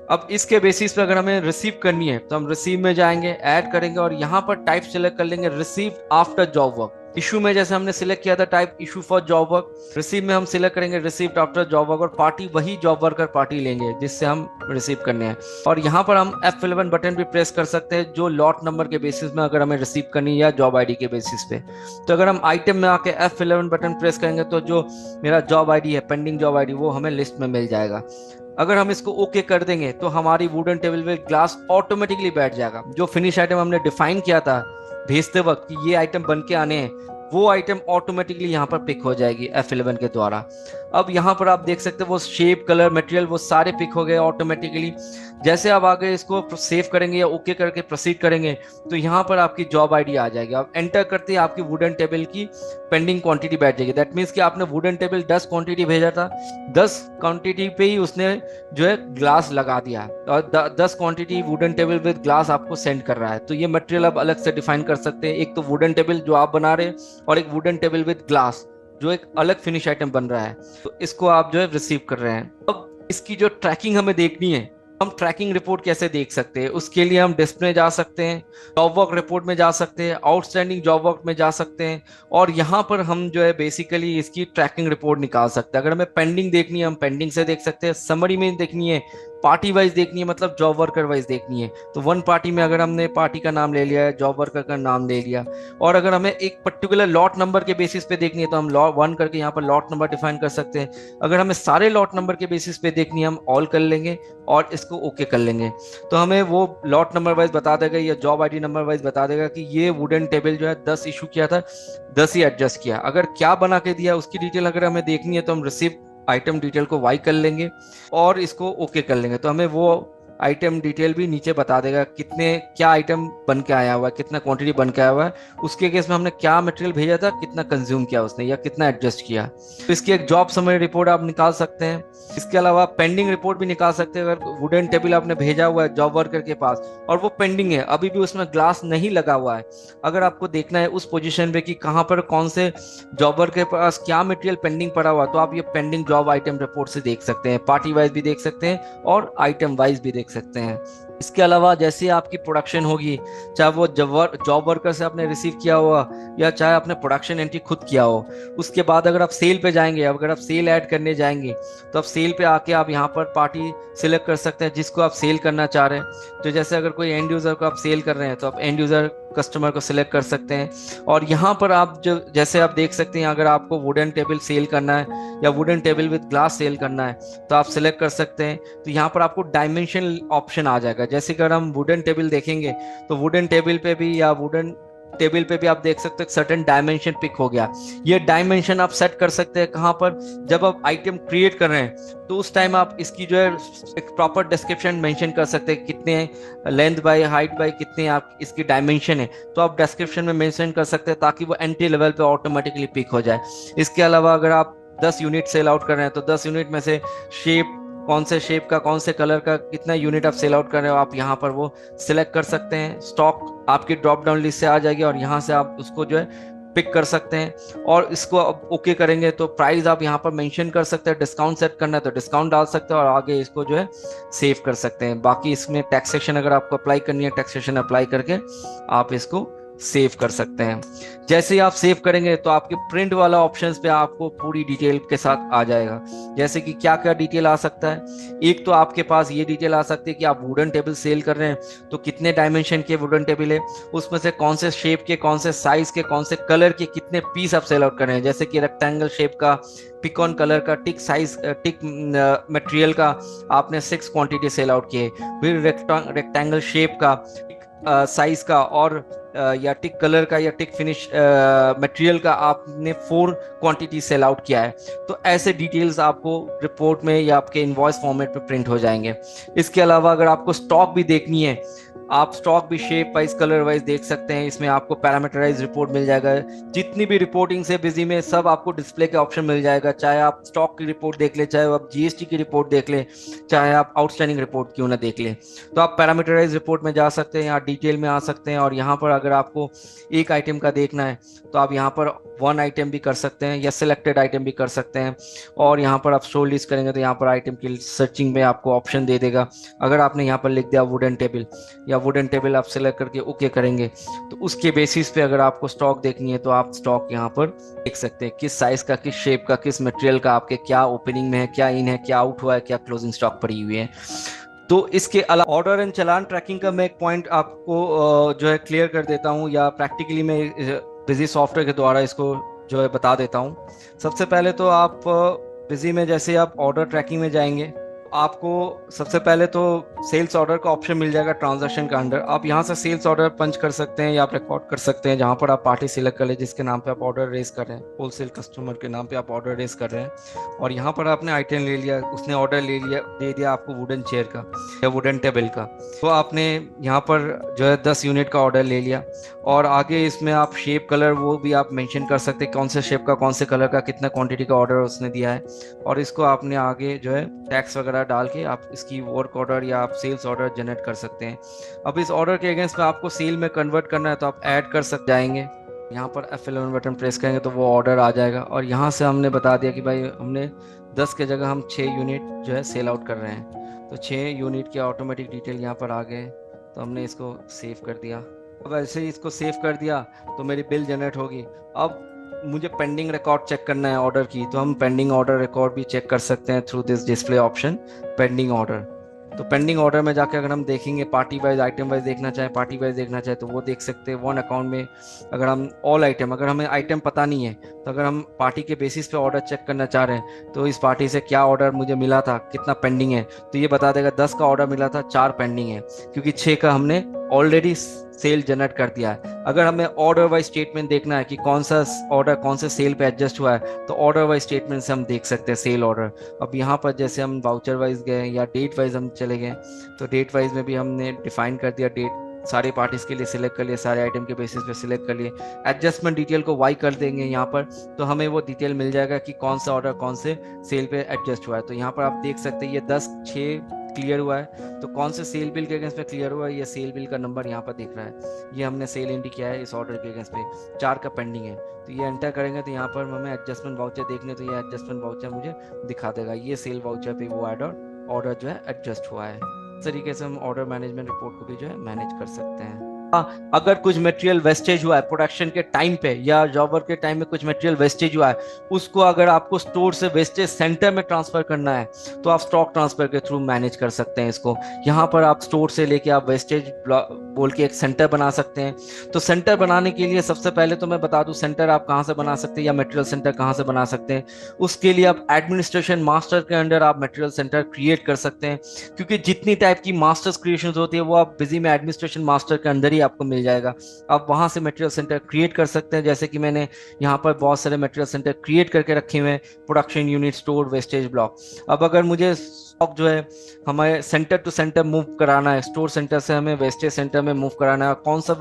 अब इसके बेसिस पे अगर हमें रिसीव करनी है तो हम रिसीव में जाएंगे, ऐड करेंगे, और यहाँ पर टाइप सिलेक्ट कर लेंगे receive after job work. Issue में जैसे हमने सिलेक्ट किया था type issue for job work, receive में हम सिलेक्ट करेंगे रिसीव्ड आफ्टर जॉब वर्क, और पार्टी वही जॉब वर्कर पार्टी लेंगे जिससे हम रिसीव करने हैं। और यहाँ पर हम F11 बटन भी प्रेस कर सकते हैं, जो लॉट नंबर के बेसिस में अगर हमें रिसीव करनी है या जॉब आईडी के बेसिस पे। तो अगर हम आइटम में आके F11 बटन प्रेस करेंगे तो जो मेरा जॉब आईडी है, पेंडिंग जॉब आईडी, वो हमें लिस्ट में मिल जाएगा। अगर हम इसको ओके कर देंगे तो हमारी वुडन टेबल पे ग्लास ऑटोमेटिकली बैठ जाएगा। जो फिनिश आइटम हमने डिफाइन किया था भेजते वक्त कि ये आइटम बन के आने हैं, वो आइटम ऑटोमेटिकली यहाँ पर पिक हो जाएगी F11 के द्वारा। अब यहाँ पर आप देख सकते हो वो शेप, कलर, मटेरियल वो सारे पिक हो गए ऑटोमेटिकली। जैसे आप आगे इसको सेव करेंगे या ओके करके प्रोसीड करेंगे तो यहाँ पर आपकी जॉब आईडी आ जाएगी। आप एंटर करते ही आपकी वुडन टेबल की पेंडिंग क्वांटिटी बैठ जाएगी। दैट मीन्स कि आपने वुडन टेबल 10 क्वांटिटी भेजा था, 10 क्वांटिटी पे ही उसने जो है ग्लास लगा दिया, और 10 quantity wooden table with glass आपको सेंड कर रहा है। तो ये मटेरियल आप अलग से डिफाइन कर सकते हैं, एक तो वुडन टेबल जो आप बना रहे हैं और एक वुडन टेबल विद ग्लास जो एक अलग फिनिश आइटम बन रहा है, तो इसको आप जो है रिसीव कर रहे हैं। अब इसकी जो ट्रैकिंग हमें देखनी है, हम ट्रैकिंग रिपोर्ट कैसे देख सकते हैं, उसके लिए हम डिस्प्ले जा सकते हैं, जॉब वर्क रिपोर्ट में जा सकते हैं, आउटस्टैंडिंग जॉब वर्क में जा सकते हैं, और यहाँ पर हम जो है बेसिकली इसकी ट्रैकिंग रिपोर्ट निकाल सकते हैं। अगर हमें पेंडिंग देखनी है हम पेंडिंग से देख सकते हैं, समरी में देखनी है, पार्टी वाइज देखनी है, मतलब जॉब वर्कर वाइज देखनी है तो वन पार्टी में अगर हमने पार्टी का नाम ले लिया है, जॉब वर्कर का नाम ले लिया, और अगर हमें एक पर्टिकुलर लॉट नंबर के बेसिस पे देखनी है तो हम लॉट 1 करके यहाँ पर लॉट नंबर डिफाइन कर सकते हैं। अगर हमें सारे लॉट नंबर के बेसिस पे देखनी है हम ऑल कर लेंगे और इसको ओके कर लेंगे, तो हमें वो लॉट नंबर वाइज बता देगा या जॉब आईडी नंबर वाइज बता देगा कि ये वुडन टेबल जो है 10 इशू किया था, 10 ही एडजस्ट किया। अगर क्या बना के दिया उसकी डिटेल अगर हमें देखनी है तो हम रिसीव आइटम डिटेल को वाई कर लेंगे और इसको ओके कर लेंगे, तो हमें वो आइटम डिटेल भी नीचे बता देगा, कितने क्या आइटम बन के आया हुआ है, कितना क्वांटिटी बन के आया हुआ है, उसके केस में हमने क्या मटेरियल भेजा था, कितना कंज्यूम किया उसने या कितना एडजस्ट किया। तो इसकी एक जॉब समरी रिपोर्ट आप निकाल सकते हैं। इसके अलावा पेंडिंग रिपोर्ट भी निकाल सकते हैं। अगर वुडन टेबल आपने भेजा हुआ है जॉब वर्कर के पास और वो पेंडिंग है, अभी भी उसमें ग्लास नहीं लगा हुआ है, अगर आपको देखना है उस पोजीशन पे कि कहाँ पर कौन से जॉबर के पास क्या मटेरियल पेंडिंग पड़ा हुआ, तो आप ये पेंडिंग जॉब आइटम रिपोर्ट से देख सकते हैं। पार्टी वाइज भी देख सकते हैं और आइटम वाइज भी देख सकते हैं। इसके अलावा जैसे आपकी प्रोडक्शन होगी, चाहे वो जॉब वर्कर से आपने रिसीव किया हुआ या चाहे आपने प्रोडक्शन एंट्री खुद किया हो, उसके बाद अगर आप सेल पे जाएंगे, अगर आप सेल ऐड करने जाएंगे तो आप सेल पे आके आप यहाँ पर पार्टी सिलेक्ट कर सकते हैं जिसको आप सेल करना चाह रहे हैं। तो जैसे अगर कोई एंड यूजर को आप सेल कर रहे हैं तो आप एंड यूजर कस्टमर को सिलेक्ट कर सकते हैं। और यहाँ पर आप जो जैसे आप देख सकते हैं, अगर आपको वुडन टेबल सेल करना है या wooden table with glass sell करना है तो आप सिलेक्ट कर सकते हैं। तो यहाँ पर आपको डायमेंशन ऑप्शन आ जाएगा। जैसे कि अगर हम वुडन टेबल देखेंगे तो वुडन टेबल पे भी या वुडन टेबल पे भी आप देख सकते हैं सर्टेन डायमेंशन पिक हो गया। ये डायमेंशन आप सेट कर सकते हैं कहाँ पर, जब आप आइटम क्रिएट कर रहे हैं तो उस टाइम आप इसकी जो है एक प्रॉपर डिस्क्रिप्शन मेंशन कर सकते हैं, कितने लेंथ बाय हाइट बाय कितने आप इसकी डायमेंशन है, तो आप डिस्क्रिप्शन में मेंशन कर सकते हैं ताकि वो एंट्री लेवल पे ऑटोमेटिकली पिक हो जाए। इसके अलावा अगर आप 10 यूनिट सेल आउट कर रहे हैं तो 10 यूनिट में से शेप, कौन से शेप का कौन से कलर का कितना यूनिट आप सेल आउट कर रहे हो, आप यहाँ पर वो सिलेक्ट कर सकते हैं। स्टॉक आपकी ड्रॉप डाउन लिस्ट से आ जाएगी और यहाँ से आप उसको जो है पिक कर सकते हैं। और इसको अब ओके करेंगे तो प्राइस आप यहाँ पर मेंशन कर सकते हैं। डिस्काउंट सेट करना है तो डिस्काउंट डाल सकते हैं और आगे इसको जो है सेव कर सकते हैं। बाकी इसमें टैक्सेशन अगर आपको अप्लाई करनी है, टैक्सेशन अप्लाई करके आप इसको सेव कर सकते हैं। जैसे ही आप सेव करेंगे तो आपके प्रिंट वाला ऑप्शंस पे आपको पूरी डिटेल के साथ आ जाएगा। जैसे कि क्या क्या डिटेल आ सकता है, एक तो आपके पास ये डिटेल आ सकती है कि आप वुडन टेबल सेल कर रहे हैं तो कितने डायमेंशन के वुडन टेबल है, उसमें से कौन से शेप के, कौन से साइज के, कौन से कलर के कितने पीस आप सेल आउट कर रहे हैं। जैसे कि रेक्टेंगल शेप का, पिकॉन कलर का, टिक साइज, टिक मटेरियल का आपने 6 क्वांटिटी सेल आउट किए। फिर रेक्टेंगल शेप का, साइज का और या टिक कलर का या टिक फिनिश मटेरियल का आपने 4 क्वांटिटी सेल आउट किया है। तो ऐसे डिटेल्स आपको रिपोर्ट में या आपके इनवॉइस फॉर्मेट पे प्रिंट हो जाएंगे। इसके अलावा अगर आपको स्टॉक भी देखनी है, आप स्टॉक भी शेप वाइज कलर वाइज देख सकते हैं। इसमें आपको पैरामीटराइज रिपोर्ट मिल जाएगा। जितनी भी रिपोर्टिंग से बिजी में सब आपको डिस्प्ले के ऑप्शन मिल जाएगा। चाहे आप स्टॉक की रिपोर्ट देख ले, चाहे आप जीएसटी की रिपोर्ट देख ले, चाहे आप आउटस्टैंडिंग रिपोर्ट क्यों ना देख ले, तो आप पैरामीटराइज रिपोर्ट में जा सकते हैं, यहाँ डिटेल में आ सकते हैं। और यहाँ पर अगर आपको एक आइटम का देखना है तो आप यहाँ पर 1 आइटम भी कर सकते हैं या सिलेक्टेड आइटम भी कर सकते हैं। और यहाँ पर आप शो लिस्ट करेंगे तो यहाँ पर आइटम की सर्चिंग में आपको ऑप्शन दे देगा। अगर आपने यहाँ पर लिख दिया वुडन टेबल या वुडन टेबल आप सिलेक्ट करके ओके करेंगे तो उसके बेसिस पे अगर आपको स्टॉक देखनी है तो आप स्टॉक यहाँ पर देख सकते हैं, किस साइज का, किस शेप का, किस मटेरियल का, आपके क्या ओपनिंग में है, क्या इन है, क्या आउट हुआ है, क्या क्लोजिंग स्टॉक पड़ी हुई है। तो इसके अलावा ऑर्डर एंड चलान ट्रैकिंग का मैं एक पॉइंट आपको जो है क्लियर कर देता हूँ, या प्रैक्टिकली मैं बिजी सॉफ्टवेयर के द्वारा इसको जो है बता देता हूँ। सबसे पहले तो आप बिजी में जैसे आप ऑर्डर ट्रैकिंग में जाएंगे, आपको सबसे पहले तो सेल्स ऑर्डर का ऑप्शन मिल जाएगा ट्रांजैक्शन का अंडर। आप यहाँ से सेल्स ऑर्डर पंच कर सकते हैं या आप रिकॉर्ड कर सकते हैं, जहाँ पर आप पार्टी सिलेक्ट कर ले जिसके नाम पे आप ऑर्डर रेस कर रहे हैं, होलसेल कस्टमर के नाम पे आप ऑर्डर रेस कर रहे हैं। और यहाँ पर आपने आइटम ले लिया, उसने ऑर्डर ले लिया, दे दिया आपको वुडन चेयर का या वुडन टेबल का, तो आपने यहाँ पर जो है 10 यूनिट का ऑर्डर ले लिया। और आगे इसमें आप शेप कलर वो भी आप मेंशन कर सकते हैं, कौन से शेप का, कौन से कलर का, कितना क्वांटिटी का ऑर्डर उसने दिया है। और इसको आपने आगे जो है टैक्स वगैरह डाल के आप इसकी वर्क ऑर्डर या आप सेल्स ऑर्डर जनरेट कर सकते हैं। अब इस ऑर्डर के अगेंस्ट में आपको सेल में कन्वर्ट करना है तो आप ऐड कर सकते जाएंगे, यहाँ पर F11 बटन प्रेस करेंगे तो वो ऑर्डर आ जाएगा। और यहाँ से हमने बता दिया कि भाई हमने 10 के जगह हम 6 यूनिट जो है सेल आउट कर रहे हैं, तो 6 यूनिट के ऑटोमेटिक डिटेल यहाँ पर आ गए। तो हमने इसको सेव कर दिया। अब ऐसे ही इसको सेव कर दिया तो मेरी बिल जनरेट होगी। अब मुझे पेंडिंग रिकॉर्ड चेक करना है ऑर्डर की, तो हम पेंडिंग ऑर्डर रिकॉर्ड भी चेक कर सकते हैं through this display option pending order. तो पेंडिंग ऑर्डर में जाके अगर हम देखेंगे, पार्टी वाइज आइटम वाइज देखना चाहे, पार्टी वाइज देखना चाहे तो वो देख सकते हैं। वन अकाउंट में अगर हम ऑल आइटम, अगर हमें आइटम पता नहीं है तो अगर हम पार्टी के बेसिस पे ऑर्डर चेक करना चाह रहे हैं तो इस पार्टी से क्या ऑर्डर मुझे मिला था, कितना पेंडिंग है, तो ये बता देगा 10 का ऑर्डर मिला था, 4 पेंडिंग है, क्योंकि 6 का हमने ऑलरेडी सेल जनरेट कर दिया है। अगर हमें ऑर्डर वाइज स्टेटमेंट देखना है कि कौन सा ऑर्डर कौन से सेल पे एडजस्ट हुआ है, तो ऑर्डर वाइज स्टेटमेंट से हम देख सकते हैं सेल ऑर्डर। अब यहाँ पर जैसे हम वाउचर वाइज गए या डेट वाइज हम चले गए, तो डेट वाइज में भी हमने डिफाइन कर दिया डेट, सारे पार्टीज के लिए सिलेक्ट कर लिए, सारे आइटम के बेसिस पे सिलेक्ट कर लिए। एडजस्टमेंट डिटेल को वाई कर देंगे यहाँ पर, तो हमें वो डिटेल मिल जाएगा कि कौन सा ऑर्डर कौन से सेल पे एडजस्ट हुआ है। तो यहाँ पर आप देख सकते हैं ये 10/6 क्लियर हुआ है, तो कौन से सेल बिल के अगेंस्ट पे क्लियर हुआ है, ये सेल बिल का नंबर यहाँ पर दिख रहा है, ये हमने सेल एंट्री किया है इस ऑर्डर के अगेंस्ट पे, 4 का पेंडिंग है। तो ये एंटर करेंगे तो यहाँ पर हमें एडजस्टमेंट वाउचर देखने, तो ये एडजस्टमेंट वाउचर मुझे दिखा देगा, ये सेल वाउचर पे वो ऑर्डर जो है एडजस्ट हुआ है। इस तरीके से हम ऑर्डर मैनेजमेंट रिपोर्ट को भी जो है मैनेज कर सकते हैं। अगर कुछ मटेरियल वेस्टेज हुआ है प्रोडक्शन के टाइम पे या जॉब वर्क के टाइम में, कुछ मटेरियल वेस्टेज हुआ है, उसको अगर आपको स्टोर से वेस्टेज सेंटर में ट्रांसफर करना है, तो आप स्टॉक ट्रांसफर के थ्रू मैनेज कर सकते हैं इसको। यहाँ पर आप स्टोर से लेके आप वेस्टेज बोल के एक सेंटर बना सकते हैं। तो सेंटर बनाने के लिए सबसे पहले तो मैं बता दूं सेंटर आप कहाँ से बना सकते हैं या मटेरियल सेंटर कहाँ से बना सकते हैं। उसके लिए आप एडमिनिस्ट्रेशन मास्टर के अंडर आप मटेरियल सेंटर क्रिएट कर सकते हैं, क्योंकि जितनी टाइप की मास्टर्स क्रिएशन होती है वो आप बिजी में एडमिनिस्ट्रेशन मास्टर के अंदर ही आपको मिल जाएगा। आप वहां से मटेरियल सेंटर क्रिएट कर सकते हैं, जैसे कि मैंने यहाँ पर बहुत सारे मटेरियल सेंटर क्रिएट करके रखे हुए हैं, production unit, store, wastage block. अब अगर मुझे स्टॉक जो है हमारे सेंटर टू सेंटर मूव कराना है, स्टोर सेंटर से हमें वेस्टेज सेंटर में मूव कराना है, कौन सा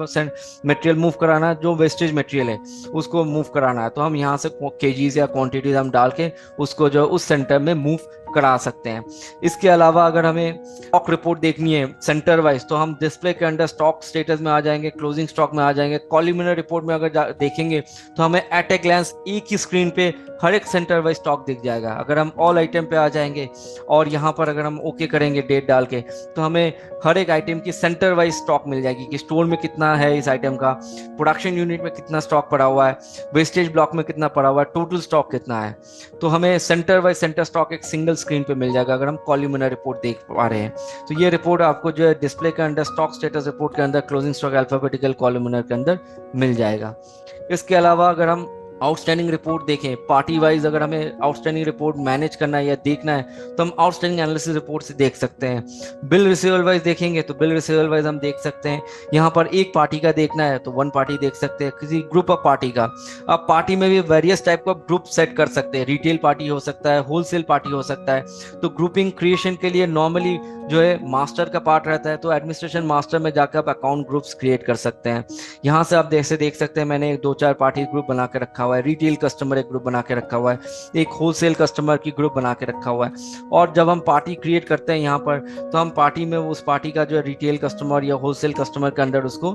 मटेरियल मूव कराना है, जो वेस्टेज मटेरियल है उसको मूव कराना है, तो हम यहाँ से केजीज या क्वांटिटीज हम डाल के उसको जो उस सेंटर में मूव करा सकते हैं। इसके अलावा अगर हमें स्टॉक रिपोर्ट देखनी है सेंटर वाइज, तो हम डिस्प्ले के अंदर स्टॉक स्टेटस में आ जाएंगे, क्लोजिंग स्टॉक में आ जाएंगे। कॉलमनर रिपोर्ट में अगर देखेंगे तो हमें एट ए ग्लांस एक ही स्क्रीन पे हर एक सेंटर वाइज स्टॉक दिख जाएगा। अगर हम ऑल आइटम पे आ जाएंगे और यहाँ पर अगर हम ओके करेंगे डेट डाल के, तो हमें हर एक आइटम की सेंटर वाइज स्टॉक मिल जाएगी कि स्टोर में कितना है इस आइटम का, प्रोडक्शन यूनिट में कितना स्टॉक पड़ा हुआ है, वेस्टेज ब्लॉक में कितना पड़ा हुआ है, टोटल स्टॉक कितना है। तो हमें सेंटर वाइज सेंटर स्टॉक एक सिंगल स्क्रीन पे मिल जाएगा अगर हम कॉलमनर रिपोर्ट देख पा रहे हैं। तो ये रिपोर्ट आपको जो है डिस्प्ले के अंदर स्टॉक स्टेटस रिपोर्ट के अंदर क्लोजिंग स्टॉक अल्फाबेटिकल कॉलमनर के अंदर मिल जाएगा। इसके अलावा अगर हम आउटस्टैंडिंग रिपोर्ट देखें पार्टी वाइज, अगर हमें आउटस्टैंडिंग रिपोर्ट मैनेज करना है या देखना है, तो हम आउटस्टैंडिंग एनालिसिस रिपोर्ट से देख सकते हैं। बिल रिसीवेबल वाइज देखेंगे तो बिल रिसीवेबल वाइज हम देख सकते हैं। यहाँ पर एक पार्टी का देखना है तो वन पार्टी देख सकते हैं, किसी ग्रुप ऑफ पार्टी का। अब पार्टी में भी वेरियस टाइप का ग्रुप सेट कर सकते हैं, रिटेल पार्टी हो सकता है, होलसेल पार्टी हो सकता है। तो ग्रुपिंग क्रिएशन के लिए नॉर्मली जो है मास्टर का पार्ट रहता है, तो एडमिनिस्ट्रेशन मास्टर में जाकर आप अकाउंट ग्रुप्स क्रिएट कर सकते हैं। यहाँ से आप जैसे देख सकते हैं मैंने 2-4 पार्टी ग्रुप बना के रखा हुआ है, रिटेल कस्टमर एक ग्रुप बना के रखा हुआ है, एक होलसेल कस्टमर की ग्रुप बना के रखा हुआ है। और जब हम पार्टी क्रिएट करते हैं यहाँ पर, तो हम पार्टी में उस पार्टी का जो है रिटेल कस्टमर या होलसेल कस्टमर के अंदर उसको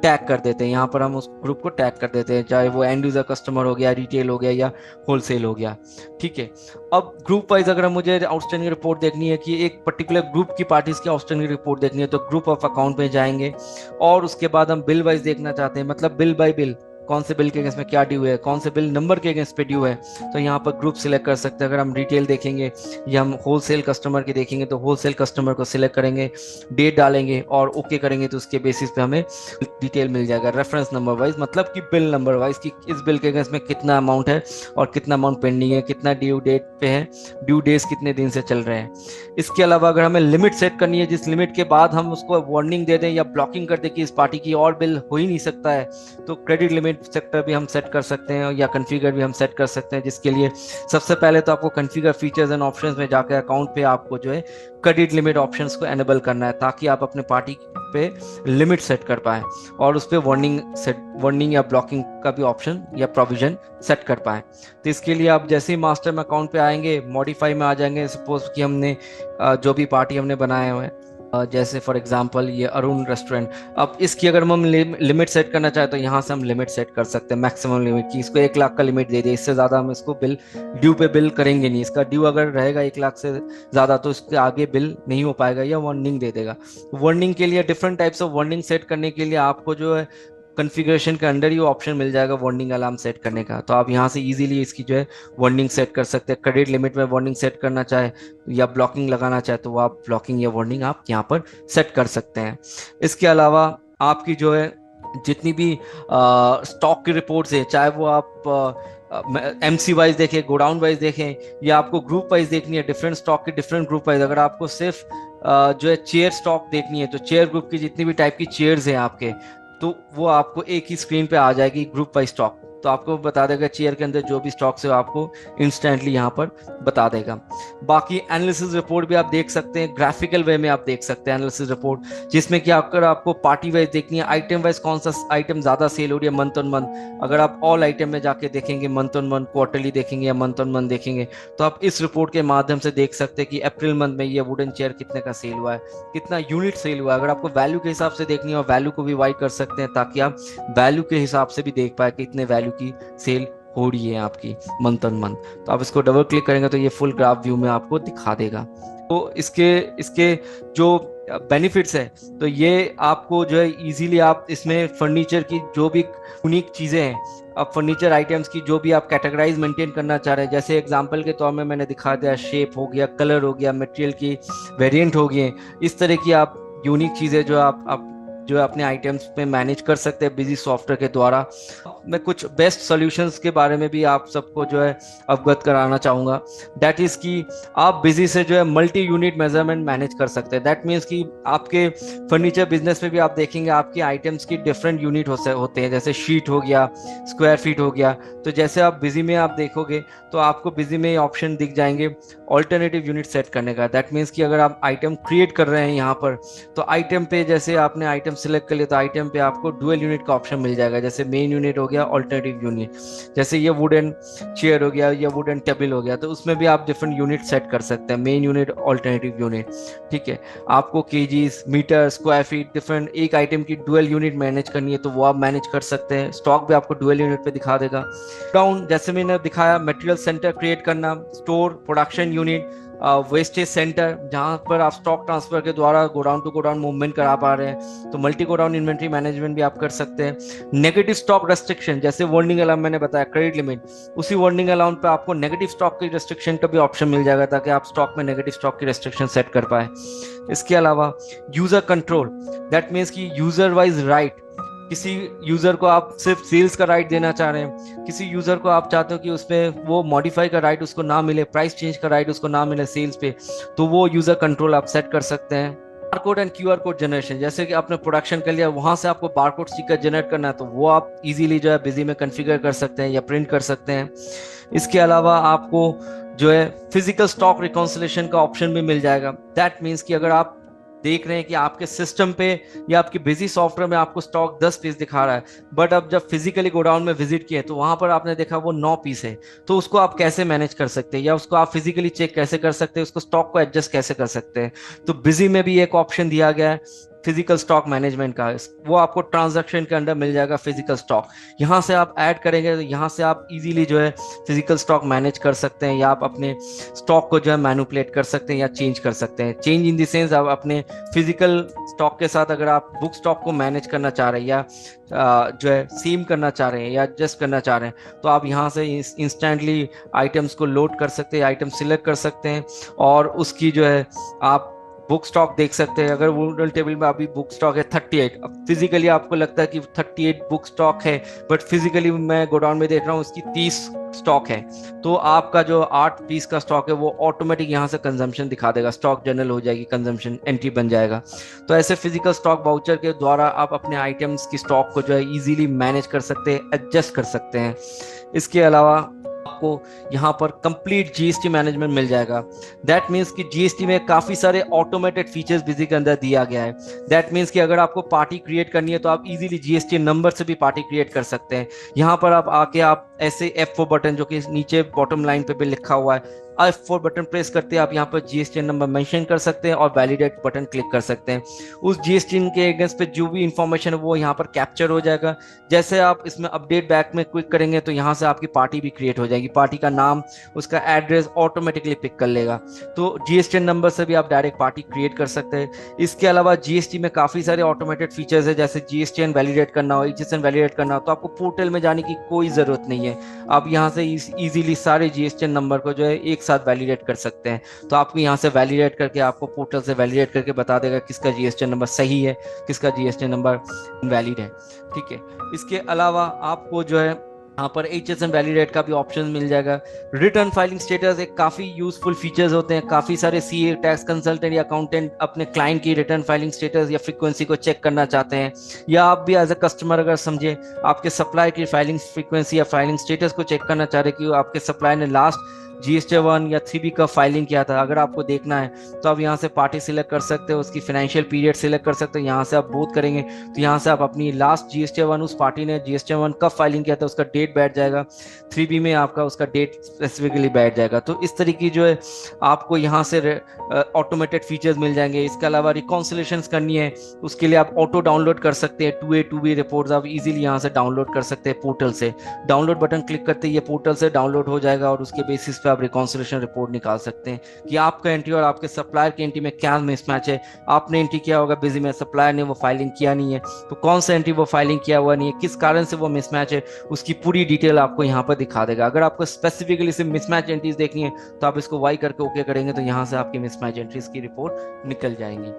टैग कर देते हैं। यहाँ पर हम उस ग्रुप को टैग कर देते हैं, चाहे वो एंड यूजर कस्टमर हो गया, रिटेल हो गया या होलसेल हो गया। ठीक है, अब ग्रुप वाइज अगर मुझे आउटस्टैंडिंग रिपोर्ट देखनी है कि एक पर्टिकुलर ग्रुप की पार्टीज की आउटस्टैंडिंग रिपोर्ट देखनी है, तो ग्रुप ऑफ अकाउंट में जाएंगे। और उसके बाद हम बिल वाइज देखना चाहते हैं, मतलब बिल बाय बिल, कौन से बिल के अगेंस्ट में क्या ड्यू है, कौन से बिल नंबर के अगेंस्ट पे ड्यू है, तो यहाँ पर ग्रुप सिलेक्ट कर सकते हैं। अगर हम रिटेल देखेंगे या हम होलसेल कस्टमर की देखेंगे, तो होलसेल कस्टमर को सिलेक्ट करेंगे, डेट डालेंगे और ओके करेंगे, तो उसके बेसिस पे हमें डिटेल मिल जाएगा रेफरेंस नंबर वाइज, मतलब कि बिल नंबर वाइज कि इस बिल के अगेंस्ट में कितना अमाउंट है और कितना अमाउंट पेंडिंग है, कितना ड्यू डेट पे है, ड्यू डेज कितने दिन से चल रहे हैं। इसके अलावा अगर हमें लिमिट सेट करनी है, जिस लिमिट के बाद हम उसको वार्निंग दे दें या ब्लॉकिंग कर दें कि इस पार्टी की और बिल हो ही नहीं सकता है, तो क्रेडिट लिमिट सेक्टर भी हम सेट कर सकते हैं या कॉन्फ़िगर भी हम सेट कर सकते हैं। जिसके लिए सबसे पहले तो आपको कॉन्फ़िगर फीचर्स एंड ऑप्शंस में जाकर अकाउंट पे आपको जो है क्रेडिट लिमिट ऑप्शंस को एनेबल करना है, ताकि आप अपने पार्टी पे लिमिट सेट कर पाए और उस पर वार्निंग या ब्लॉकिंग का भी ऑप्शन या प्रोविजन सेट कर पाए। तो इसके लिए आप जैसे ही मास्टर में अकाउंट पे आएंगे, मॉडिफाई में आ जाएंगे। सपोज कि हमने जो भी पार्टी हमने बनाए हुए हैं, जैसे फॉर एग्जांपल ये अरुण रेस्टोरेंट, अब इसकी अगर हम लिमिट सेट करना चाहे तो यहाँ से हम लिमिट सेट कर सकते हैं, मैक्सिमम लिमिट की इसको 1 लाख का लिमिट दे दिया, इससे ज़्यादा हम इसको बिल ड्यू पे बिल करेंगे नहीं। इसका ड्यू अगर रहेगा 1 लाख से ज़्यादा तो इसके आगे बिल नहीं हो पाएगा या वार्निंग दे देगा। वार्निंग के लिए different types of warning set करने के लिए आपको जो है कॉन्फ़िगरेशन के अंदर ही ऑप्शन मिल जाएगा वार्निंग अलार्म सेट करने का। तो आप यहाँ से इजीली इसकी जो है वार्निंग सेट कर सकते हैं। क्रेडिट लिमिट में वार्निंग सेट करना चाहे या ब्लॉकिंग लगाना चाहे तो वो आप ब्लॉकिंग या वार्निंग आप यहाँ पर सेट कर सकते हैं। इसके अलावा आपकी जो है जितनी भी स्टॉक की रिपोर्ट्स है, चाहे वो आप एमसी वाइज देखें, गोडाउन वाइज देखें, या आपको ग्रुप वाइज देखनी है, डिफरेंट स्टॉक के डिफरेंट ग्रुप वाइज। अगर आपको सिर्फ जो है चेयर स्टॉक देखनी है, तो चेयर ग्रुप की जितनी भी टाइप की चेयर्स हैं आपके, तो वो आपको एक ही स्क्रीन पे आ जाएगी, ग्रुप वाइज स्टॉक। तो आपको बता देगा चेयर के अंदर जो भी स्टॉक्स है आपको इंस्टेंटली यहाँ पर बता देगा। बाकी एनालिसिस रिपोर्ट भी आप देख सकते हैं, ग्राफिकल वे में आप देख सकते हैं एनालिसिस रिपोर्ट, जिसमें कि अगर आपको पार्टी वाइज देखनी है, आइटम वाइज कौन सा आइटम ज्यादा सेल हो रही है मंथ ऑन मंथ, अगर आप ऑल आइटम में जाके देखेंगे मंथ ऑन मंथ, क्वार्टरली देखेंगे या मंथ ऑन मंथ देखेंगे, तो आप इस रिपोर्ट के माध्यम से देख सकते हैं कि अप्रैल मंथ में ये वुडन चेयर कितने का सेल हुआ है, कितना यूनिट सेल हुआ है। अगर आपको वैल्यू के हिसाब से देखनी है, और वैल्यू को भी वाई कर सकते हैं, ताकि आप वैल्यू के हिसाब से भी देख पाए कि इतने वैल्यू की सेल हो रही है आपकी मंथ ऑन मंथ। तो आप इसको डबल क्लिक करेंगे तो ये फुल ग्राफ व्यू में आपको दिखा देगा। तो इसके इसके जो बेनिफिट्स है, तो ये आपको जो है इजीली आप इसमें फर्नीचर की जो भी यूनिक चीजें हैं, अब फर्नीचर आइटम्स की जो भी आप कैटेगराइज मेंटेन करना चाह रहे हैं, जैसे एग्जांपल के तौर में मैंने दिखा दिया, शेप हो गया, कलर हो गया, मटेरियल की वेरिएंट हो गए, इस तरह की आप यूनिक चीजें जो आप जो अपने आइटम्स पे मैनेज कर सकते हैं बिजी सॉफ्टवेयर के द्वारा। मैं कुछ बेस्ट सॉल्यूशंस के बारे में भी आप सबको जो है अवगत कराना चाहूँगा। दैट इज़ कि आप बिजी से जो है मल्टी यूनिट मेजरमेंट मैनेज कर सकते हैं। दैट मीन्स कि आपके फर्नीचर बिजनेस में भी आप देखेंगे आपके आइटम्स की डिफरेंट यूनिट होते हैं, जैसे शीट हो गया, स्क्वायर फीट हो गया। तो जैसे आप बिजी में आप देखोगे तो आपको बिजी में ऑप्शन दिख जाएंगे ऑल्टरनेटिव यूनिट सेट करने का। दैट मीन्स कि अगर आप आइटम क्रिएट कर रहे हैं यहाँ पर, तो आइटम पे जैसे आपने आइटम सिलेक्ट कर लिया तो आइटम पे आपको डुअल यूनिट का ऑप्शन मिल जाएगा, जैसे मेन यूनिट हो गया, ऑल्टरनेटिव यूनिट। जैसे ये वुडन चेयर हो गया या वुडन टेबल हो गया, तो उसमें भी आप डिफरेंट यूनिट सेट कर सकते हैं, मेन यूनिट, ऑल्टरनेटिव यूनिट। ठीक है, आपको kgs, meter, square feet, different एक आइटम की डुअल यूनिट मैनेज करनी है तो वो आप मैनेज कर सकते हैं। स्टॉक भी आपको डुअल यूनिट पे दिखा देगा। डाउन जैसे मैंने दिखाया, मटेरियल सेंटर क्रिएट करना, store, production unit, wastage centre, जहां पर आप स्टॉक ट्रांसफर के द्वारा गोडाउन टू गोडाउन मूवमेंट करा पा रहे हैं, तो मल्टी गोडाउन इन्वेंट्री मैनेजमेंट भी आप कर सकते हैं। नेगेटिव स्टॉक रेस्ट्रिक्शन, जैसे वार्निंग अलार्म मैंने बताया, क्रेडिट लिमिट, उसी वार्निंग अलार्म पे आपको नेगेटिव स्टॉक की रेस्ट्रिक्शन का भी ऑप्शन मिल जाएगा, ताकि आप स्टॉक में नेगेटिव स्टॉक की रेस्ट्रिक्शन सेट कर पाए। इसके अलावा यूजर कंट्रोल, दैट मीन्स कि यूजर वाइज राइट, किसी यूजर को आप सिर्फ सेल्स का राइट देना चाह रहे हैं, किसी यूजर को आप चाहते हो कि उसमें वो मॉडिफाई का राइट उसको ना मिले, प्राइस चेंज का राइट उसको ना मिले सेल्स पे, तो वो यूजर कंट्रोल आप सेट कर सकते हैं। Barcode and QR code generation, जैसे कि आपने प्रोडक्शन कर लिया, वहां से आपको बारकोड स्टिकर जनरेट करना है, तो वो आप इजीली जो है बिजी में कॉन्फ़िगर कर सकते हैं या प्रिंट कर सकते हैं। इसके अलावा आपको जो है फिजिकल स्टॉक रिकॉन्सिलेशन का ऑप्शन भी मिल जाएगा। दैट मीन्स कि अगर आप देख रहे हैं कि आपके सिस्टम पे या आपकी बिजी सॉफ्टवेयर में आपको स्टॉक 10 पीस दिखा रहा है, बट अब जब फिजिकली गोडाउन में विजिट किए तो वहां पर आपने देखा वो 9 पीस है, तो उसको आप कैसे मैनेज कर सकते हैं, या उसको आप फिजिकली चेक कैसे कर सकते हैं, उसको स्टॉक को एडजस्ट कैसे कर सकते हैं। तो बिजी में भी एक ऑप्शन दिया गया है फिजिकल स्टॉक मैनेजमेंट का, वो आपको ट्रांजैक्शन के अंदर मिल जाएगा फिजिकल स्टॉक। यहाँ से आप ऐड करेंगे तो यहाँ से आप इजीली जो है फिजिकल स्टॉक मैनेज कर सकते हैं, या आप अपने स्टॉक को जो है मैनिपुलेट कर सकते हैं या चेंज कर सकते हैं। चेंज इन द सेंस, आप अपने फिजिकल स्टॉक के साथ अगर आप बुक स्टॉक को मैनेज करना चाह रहे हैं, या जो है सेम करना चाह रहे हैं या एडजस्ट करना चाह रहे हैं, तो आप यहाँ से इंस्टेंटली आइटम्स को लोड कर सकते हैं, आइटम सिलेक्ट कर सकते हैं, और उसकी जो है आप बुक स्टॉक देख सकते हैं। अगर वुडन टेबल में अभी बुक स्टॉक है 38, अब फिजिकली आपको लगता है कि 38 बुक स्टॉक है, बट फिजिकली मैं गोडाउन में देख रहा हूँ उसकी 30 स्टॉक है, तो आपका जो 8 पीस का स्टॉक है वो ऑटोमेटिक यहाँ से कंजम्पशन दिखा देगा, स्टॉक जनरल हो जाएगी, कंजम्पशन एंट्री बन जाएगा। तो ऐसे फिजिकल स्टॉक वाउचर के द्वारा आप अपने आइटम्स की स्टॉक को जो है इजीली मैनेज कर सकते हैं, एडजस्ट कर सकते हैं। इसके अलावा आपको यहाँ पर कंप्लीट जीएसटी मैनेजमेंट मिल जाएगा। दैट मीन्स कि जीएसटी में काफी सारे ऑटोमेटेड फीचर्स बिजी के अंदर दिया गया है। दैट मीन्स कि अगर आपको पार्टी क्रिएट करनी है तो आप इजीली जीएसटी नंबर से भी पार्टी क्रिएट कर सकते हैं। यहाँ पर आप आके आप ऐसे F4 बटन, जो कि नीचे बॉटम लाइन पे भी लिखा हुआ है, F4 बटन प्रेस करते हैं आप यहाँ पर जीएसटी नंबर मेंशन कर सकते हैं और वैलिडेट बटन क्लिक कर सकते हैं। उस जीएसटी के अगेंस्ट पे जो भी इंफॉर्मेशन है वो यहाँ पर कैप्चर हो जाएगा। जैसे आप इसमें अपडेट बैक में क्लिक करेंगे तो यहाँ से आपकी पार्टी भी क्रिएट हो जाएगी, पार्टी का नाम, उसका एड्रेस ऑटोमेटिकली पिक कर लेगा। तो जीएसटी नंबर से भी आप डायरेक्ट पार्टी क्रिएट कर सकते हैं। इसके अलावा जीएसटी में काफी सारे ऑटोमेटेड फीचर्स है, जैसे जीएसटीएन वैलिडेट करना हो, HSN वैलिडेट करना हो, तो आपको पोर्टल में जाने की कोई जरूरत नहीं है। आप यहाँ से इजीली सारे जीएसटीएन नंबर को जो है एक साथ वैलिडेट कर सकते हैं। तो आपको यहाँ से वैलिडेट करके, आपको पोर्टल से वैलिडेट करके बता देगा किसका जीएसटीएन नंबर सही है, किसका जीएसटीएन नंबर इनवैलिड है। ठीक है, इसके अलावा आपको जो है यहाँ पर HSN वैलिडेट का भी ऑप्शन मिल जाएगा। रिटर्न फाइलिंग स्टेटस एक काफी यूजफुल फीचर्स होते हैं। काफी सारे सीए, टैक्स कंसल्टेंट या अकाउंटेंट अपने क्लाइंट की रिटर्न फाइलिंग स्टेटस या फ्रीक्वेंसी को चेक करना चाहते हैं, या आप भी एज अ कस्टमर अगर समझे आपके सप्लाई की फाइलिंग फ्रीक्वेंसी या फाइलिंग स्टेटस को चेक करना चाह रहे कि आपके सप्लाई ने लास्ट GST 1 या 3B का फाइलिंग किया था, अगर आपको देखना है तो आप यहाँ से पार्टी सिलेक्ट कर सकते हो, उसकी फाइनेंशियल पीरियड सिलेक्ट कर सकते हो। यहाँ से आप बोथ करेंगे तो यहाँ से आप अपनी लास्ट GST 1 उस पार्टी ने GST 1 कब फाइलिंग किया था उसका डेट बैठ जाएगा, 3B में आपका उसका डेट स्पेसिफिकली बैठ जाएगा। तो इस तरीके जो है आपको यहाँ से ऑटोमेटेड फीचर्स मिल जाएंगे। इसके अलावा रिकॉन्सिलेशन करनी है उसके लिए आप ऑटो डाउनलोड कर सकते हैं। 2A 2B रिपोर्ट्स आप इजीली यहाँ से डाउनलोड कर सकते हैं पोर्टल से। डाउनलोड बटन क्लिक करते ही ये पोर्टल से डाउनलोड हो जाएगा और उसके बेसिस पे आप रिकॉन्सिलेशन रिपोर्ट निकाल सकते हैं कि आपका एंट्री और आपके सप्लायर की एंट्री में क्या मिसमैच है। आपने एंट्री किया होगा बिजी में, सप्लायर ने वो फाइलिंग किया नहीं है, तो कौन सा एंट्री वो फाइलिंग किया हुआ नहीं है, किस कारण से वो मिसमैच है, उसकी पूरी डिटेल आपको यहाँ पर दिखा देगा। अगर आपको स्पेसिफिकली सिर्फ मिसमैच एंट्रीज देखनी है तो आप इसको वाई करके ओके करेंगे तो यहाँ से आपकी मिसमैच एंट्रीज की रिपोर्ट निकल जाएंगी।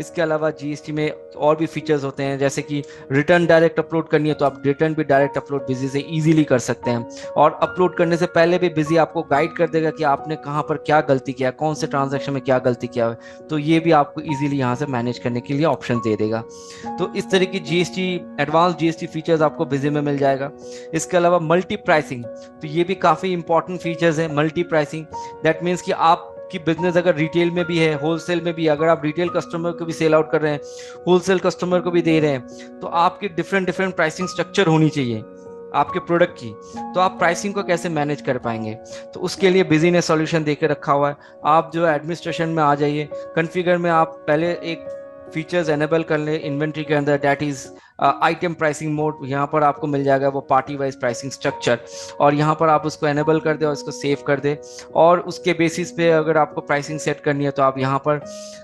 इसके अलावा GST में और भी फीचर्स होते हैं, जैसे कि रिटर्न डायरेक्ट अपलोड करनी है तो आप रिटर्न भी डायरेक्ट अपलोड बिजी से इजीली कर सकते हैं, और अपलोड करने से पहले भी बिजी आपको गाइड कर देगा कि आपने कहाँ पर क्या गलती किया, कौन से ट्रांजैक्शन में क्या गलती किया है, तो ये भी आपको इजीली यहाँ से मैनेज करने के लिए ऑप्शन दे देगा। तो इस तरह की GST एडवांस GST फीचर्स आपको बिजी में मिल जाएगा। इसके अलावा मल्टी प्राइसिंग, तो ये भी काफी इंपॉर्टेंट फीचर्स है। मल्टी प्राइसिंग दैट मीन्स कि आप कि बिजनेस अगर रिटेल में भी है, होलसेल में भी, अगर आप रिटेल कस्टमर को भी सेल आउट कर रहे हैं, होलसेल कस्टमर को भी दे रहे हैं, तो आपकी डिफरेंट डिफरेंट प्राइसिंग स्ट्रक्चर होनी चाहिए आपके प्रोडक्ट की। तो आप प्राइसिंग को कैसे मैनेज कर पाएंगे, तो उसके लिए बिजी ने सॉल्यूशन देकर रखा हुआ है। आप जो एडमिनिस्ट्रेशन में आ जाइए, कॉन्फ़िगर में आप पहले एक फीचर्स एनेबल कर ले इन्वेंट्री के अंदर, that is item pricing mode. यहाँ पर आपको मिल जाएगा वो पार्टी वाइज प्राइसिंग स्ट्रक्चर, और यहाँ पर आप उसको एनेबल कर दे और इसको सेव कर दे, और उसके बेसिस पे अगर आपको प्राइसिंग सेट करनी है तो आप यहाँ पर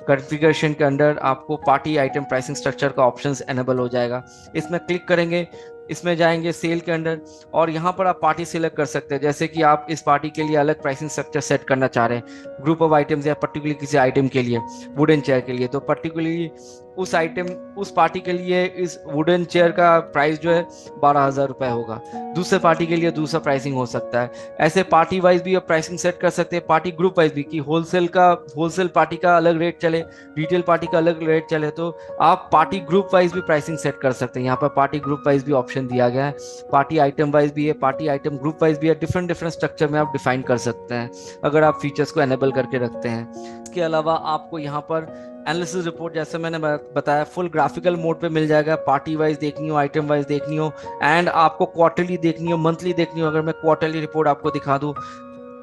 कॉन्फ़िगरेशन के अंदर आपको पार्टी आइटम प्राइसिंग स्ट्रक्चर का ऑप्शंस एनेबल हो जाएगा। इसमें क्लिक करेंगे, इसमें जाएंगे सेल के अंदर, और यहाँ पर आप पार्टी सिलेक्ट कर सकते हैं, जैसे कि आप इस पार्टी के लिए अलग प्राइसिंग स्ट्रक्चर सेट करना चाह रहे हैं, ग्रुप ऑफ आइटम्स या पर्टिकुलरली किसी आइटम के लिए, वुडन चेयर के लिए, तो पर्टिकुलरली उस आइटम उस पार्टी के लिए इस वुडन चेयर का प्राइस जो है 12,000 रुपये होगा, दूसरे पार्टी के लिए दूसरा प्राइसिंग हो सकता है। ऐसे पार्टी वाइज भी आप प्राइसिंग सेट कर सकते हैं, पार्टी ग्रुप वाइज भी, कि होलसेल पार्टी का अलग रेट चले, रिटेल पार्टी का अलग रेट चले, तो आप पार्टी ग्रुप वाइज भी प्राइसिंग सेट कर सकते हैं। यहाँ पर पार्टी ग्रुप वाइज भी ऑप्शन दिया गया है, पार्टी आइटम वाइज भी है, पार्टी आइटम ग्रुप वाइज भी है, डिफरेंट डिफरेंट स्ट्रक्चर में आप डिफाइन कर सकते हैं अगर आप फीचर्स को एनेबल करके रखते हैं। इसके अलावा आपको यहाँ पर एनालिसिस रिपोर्ट, जैसे मैंने बताया, फुल ग्राफिकल मोड पे मिल जाएगा। पार्टी वाइज देखनी हो, आइटम वाइज देखनी हो, एंड आपको क्वार्टरली देखनी हो, मंथली देखनी हो। अगर मैं क्वार्टरली रिपोर्ट आपको दिखा दूं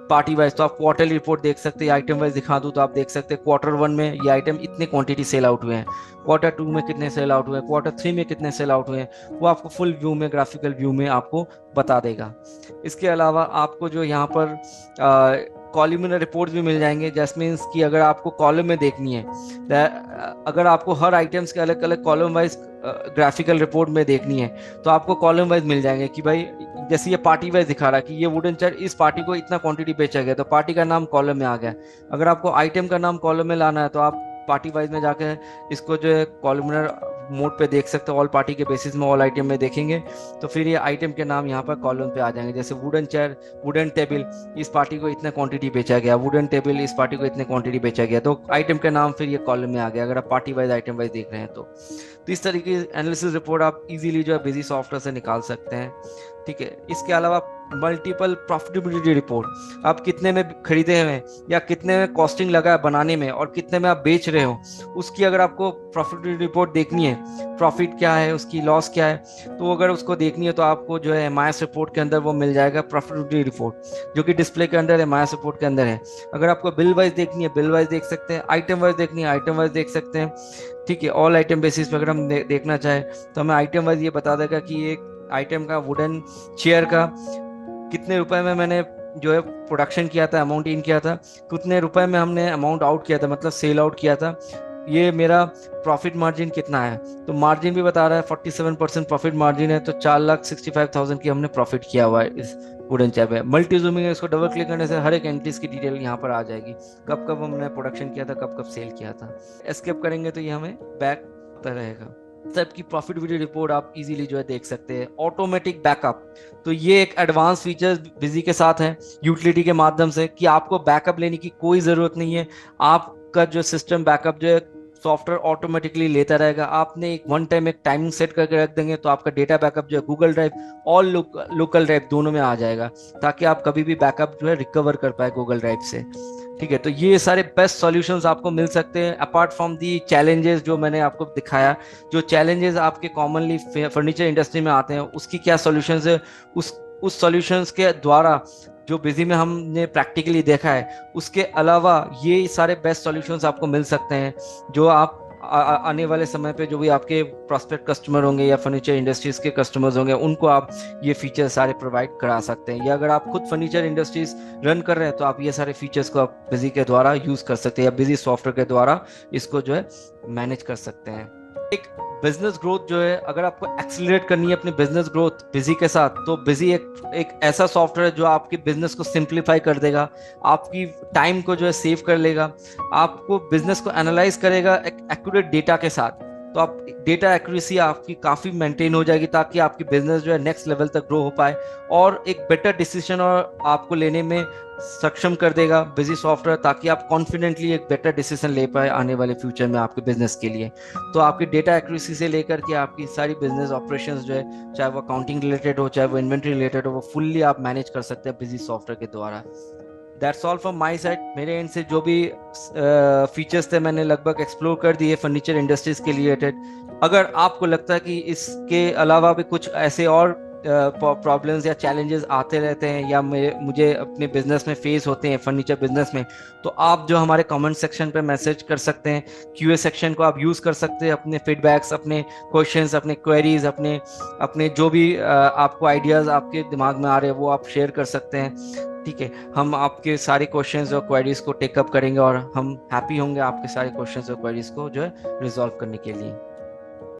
पार्टी वाइज तो आप क्वार्टरली रिपोर्ट देख सकते हैं, आइटम वाइज दिखा दूं तो आप देख सकते हैं Q1 में ये आइटम इतने क्वांटिटी सेल आउट हुए हैं, Q2 में कितने सेल आउट हुए हैं, Q3 में कितने सेल आउट हुए हैं, वो आपको फुल व्यू में, ग्राफिकल व्यू में आपको बता देगा। इसके अलावा आपको जो यहाँ पर कॉलमिनर रिपोर्ट्स भी मिल जाएंगे, जैसे मीन्स कि अगर आपको कॉलम में देखनी है, अगर आपको हर आइटम्स के अलग अलग कॉलम वाइज ग्राफिकल रिपोर्ट में देखनी है तो आपको कॉलम वाइज मिल जाएंगे कि भाई जैसे ये पार्टी वाइज दिखा रहा है कि ये वुडन चेयर इस पार्टी को इतना क्वांटिटी बेचा गया, तो पार्टी का नाम कॉलम में आ गया। अगर आपको आइटम का नाम कॉलम में लाना है तो आप पार्टी वाइज में जाके इसको जो है कॉलमिनर मोड पे देख सकते हो, ऑल पार्टी के बेसिस में ऑल आइटम में देखेंगे तो फिर ये आइटम के नाम यहाँ पर कॉलम पे आ जाएंगे। जैसे वुडन चेयर, वुडन टेबल इस पार्टी को इतने क्वांटिटी बेचा गया, वुडन टेबल इस पार्टी को इतने क्वांटिटी बेचा गया, तो आइटम का नाम फिर ये कॉलम में आ गया अगर आप पार्टी वाइज आइटम वाइज देख रहे हैं तो इस तरीके की एनालिसिस रिपोर्ट आप इजीली जो है बिजी सॉफ्टवेयर से निकाल सकते हैं। ठीक है, इसके अलावा मल्टीपल प्रॉफिटेबिलिटी रिपोर्ट, आप कितने में खरीदे हैं या कितने में कॉस्टिंग लगा है बनाने में और कितने में आप बेच रहे हो, उसकी अगर आपको प्रॉफिटेबिलिटी रिपोर्ट देखनी है, प्रॉफिट क्या है, उसकी लॉस क्या है, तो अगर उसको देखनी है तो आपको जो है MIS रिपोर्ट के अंदर वो मिल जाएगा प्रॉफिटेबिलिटी रिपोर्ट, जो कि डिस्प्ले के अंदर है, MIS रिपोर्ट के अंदर है। अगर आपको बिल वाइज देखनी है बिल वाइज देख सकते हैं, आइटम वाइज देखनी है आइटम वाइज देख सकते हैं। ठीक है, ऑल आइटम बेसिस पे अगर हम देखना चाहें तो हमें आइटम वाइज ये बता देगा कि एक आइटम का वुडन चेयर का कितने रुपए में मैंने जो है प्रोडक्शन किया था, अमाउंट इन किया था, कितने रुपए में हमने अमाउंट आउट किया था, मतलब सेल आउट किया था, ये मेरा प्रॉफिट मार्जिन कितना है, तो मार्जिन भी बता रहा है 47% प्रॉफिट मार्जिन है, तो 4,65,000 की हमने प्रॉफिट किया हुआ है इस वुडन चेयर पे। मल्टी जूमिंग है, इसको डबल क्लिक करने से हर एक एंट्रीज की डिटेल यहाँ पर आ जाएगी, कब कब हमने प्रोडक्शन किया था, कब कब सेल किया था। एस्केप करेंगे तो ये हमें बैक रहेगा। सब की प्रॉफिटेबिलिटी रिपोर्ट आप इजीली जो है देख सकते हैं। ऑटोमेटिक बैकअप, तो ये एक एडवांस फीचर बिजी के साथ है यूटिलिटी के माध्यम से, कि आपको बैकअप लेने की कोई ज़रूरत नहीं है। आपका जो सिस्टम बैकअप जो है सॉफ्टवेयर ऑटोमेटिकली लेता रहेगा। आपने एक वन टाइम एक टाइमिंग सेट करके रख देंगे तो आपका डेटा बैकअप जो है गूगल ड्राइव और लोकल ड्राइव दोनों में आ जाएगा, ताकि आप कभी भी बैकअप जो है रिकवर कर पाए गूगल ड्राइव से। ठीक है, तो ये सारे बेस्ट सॉल्यूशंस आपको मिल सकते हैं अपार्ट फ्रॉम दी चैलेंजेस जो मैंने आपको दिखाया। जो चैलेंजेस आपके कॉमनली फर्नीचर इंडस्ट्री में आते हैं उसकी क्या सॉल्यूशंस है, उस सॉल्यूशंस के द्वारा जो बिजी में हमने प्रैक्टिकली देखा है, उसके अलावा ये सारे बेस्ट सॉल्यूशंस आपको मिल सकते हैं जो आप आने वाले समय पे जो भी आपके प्रॉस्पेक्ट कस्टमर होंगे या फर्नीचर इंडस्ट्रीज के कस्टमर्स होंगे उनको आप ये फीचर सारे प्रोवाइड करा सकते हैं। या अगर आप खुद फर्नीचर इंडस्ट्रीज रन कर रहे हैं तो आप ये सारे फीचर्स को आप बिजी के द्वारा यूज कर सकते हैं, या बिजी सॉफ्टवेयर के द्वारा इसको जो है मैनेज कर सकते हैं। एक बिजनेस ग्रोथ जो है, अगर आपको एक्सीलरेट करनी है अपनी बिजनेस ग्रोथ बिजी के साथ, तो बिजी एक ऐसा सॉफ्टवेयर है जो आपके बिजनेस को सिंप्लीफाई कर देगा, आपकी टाइम को जो है सेव कर लेगा, आपको बिजनेस को एनालाइज करेगा एक एक्यूरेट डेटा के साथ। तो आप डेटा एक्यूरेसी आपकी काफ़ी मेंटेन हो जाएगी, ताकि आपकी बिजनेस जो है नेक्स्ट लेवल तक ग्रो हो पाए, और एक बेटर डिसीजन और आपको लेने में सक्षम कर देगा बिजी सॉफ्टवेयर, ताकि आप कॉन्फिडेंटली एक बेटर डिसीजन ले पाए आने वाले फ्यूचर में आपके बिजनेस के लिए। तो आपकी डेटा एक्यूरेसी से लेकर के आपकी सारी बिजनेस ऑपरेशंस जो है, चाहे वो अकाउंटिंग रिलेटेड हो, चाहे वो इन्वेंट्री रिलेटेड हो, वो फुल्ली आप मैनेज कर सकते हैं बिजी सॉफ्टवेयर के द्वारा। That's all from my side. मेरे एंड से जो भी फीचर्स थे मैंने लगभग एक्सप्लोर कर दिए फर्नीचर इंडस्ट्रीज के रिलेटेड। अगर आपको लगता है कि इसके अलावा भी कुछ ऐसे और प्रॉब्लम्स या चैलेंजेस आते रहते हैं या मुझे अपने बिजनेस में फेस होते हैं फर्नीचर बिजनेस में, तो आप जो हमारे कमेंट सेक्शन पे मैसेज कर सकते हैं। क्यूए सेक्शन को आप यूज़ कर सकते हैं अपने फीडबैक्स, अपने क्वेश्चंस, अपने क्वेरीज, अपने जो भी आपको आइडियाज़ आपके दिमाग में आ रहे हैं वो आप शेयर कर सकते हैं। ठीक है, हम आपके सारे क्वेश्चंस और क्वेरीज को टेकअप करेंगे और हम हैप्पी होंगे आपके सारे क्वेश्चंस और क्वेरीज को जो है रिजॉल्व करने के लिए।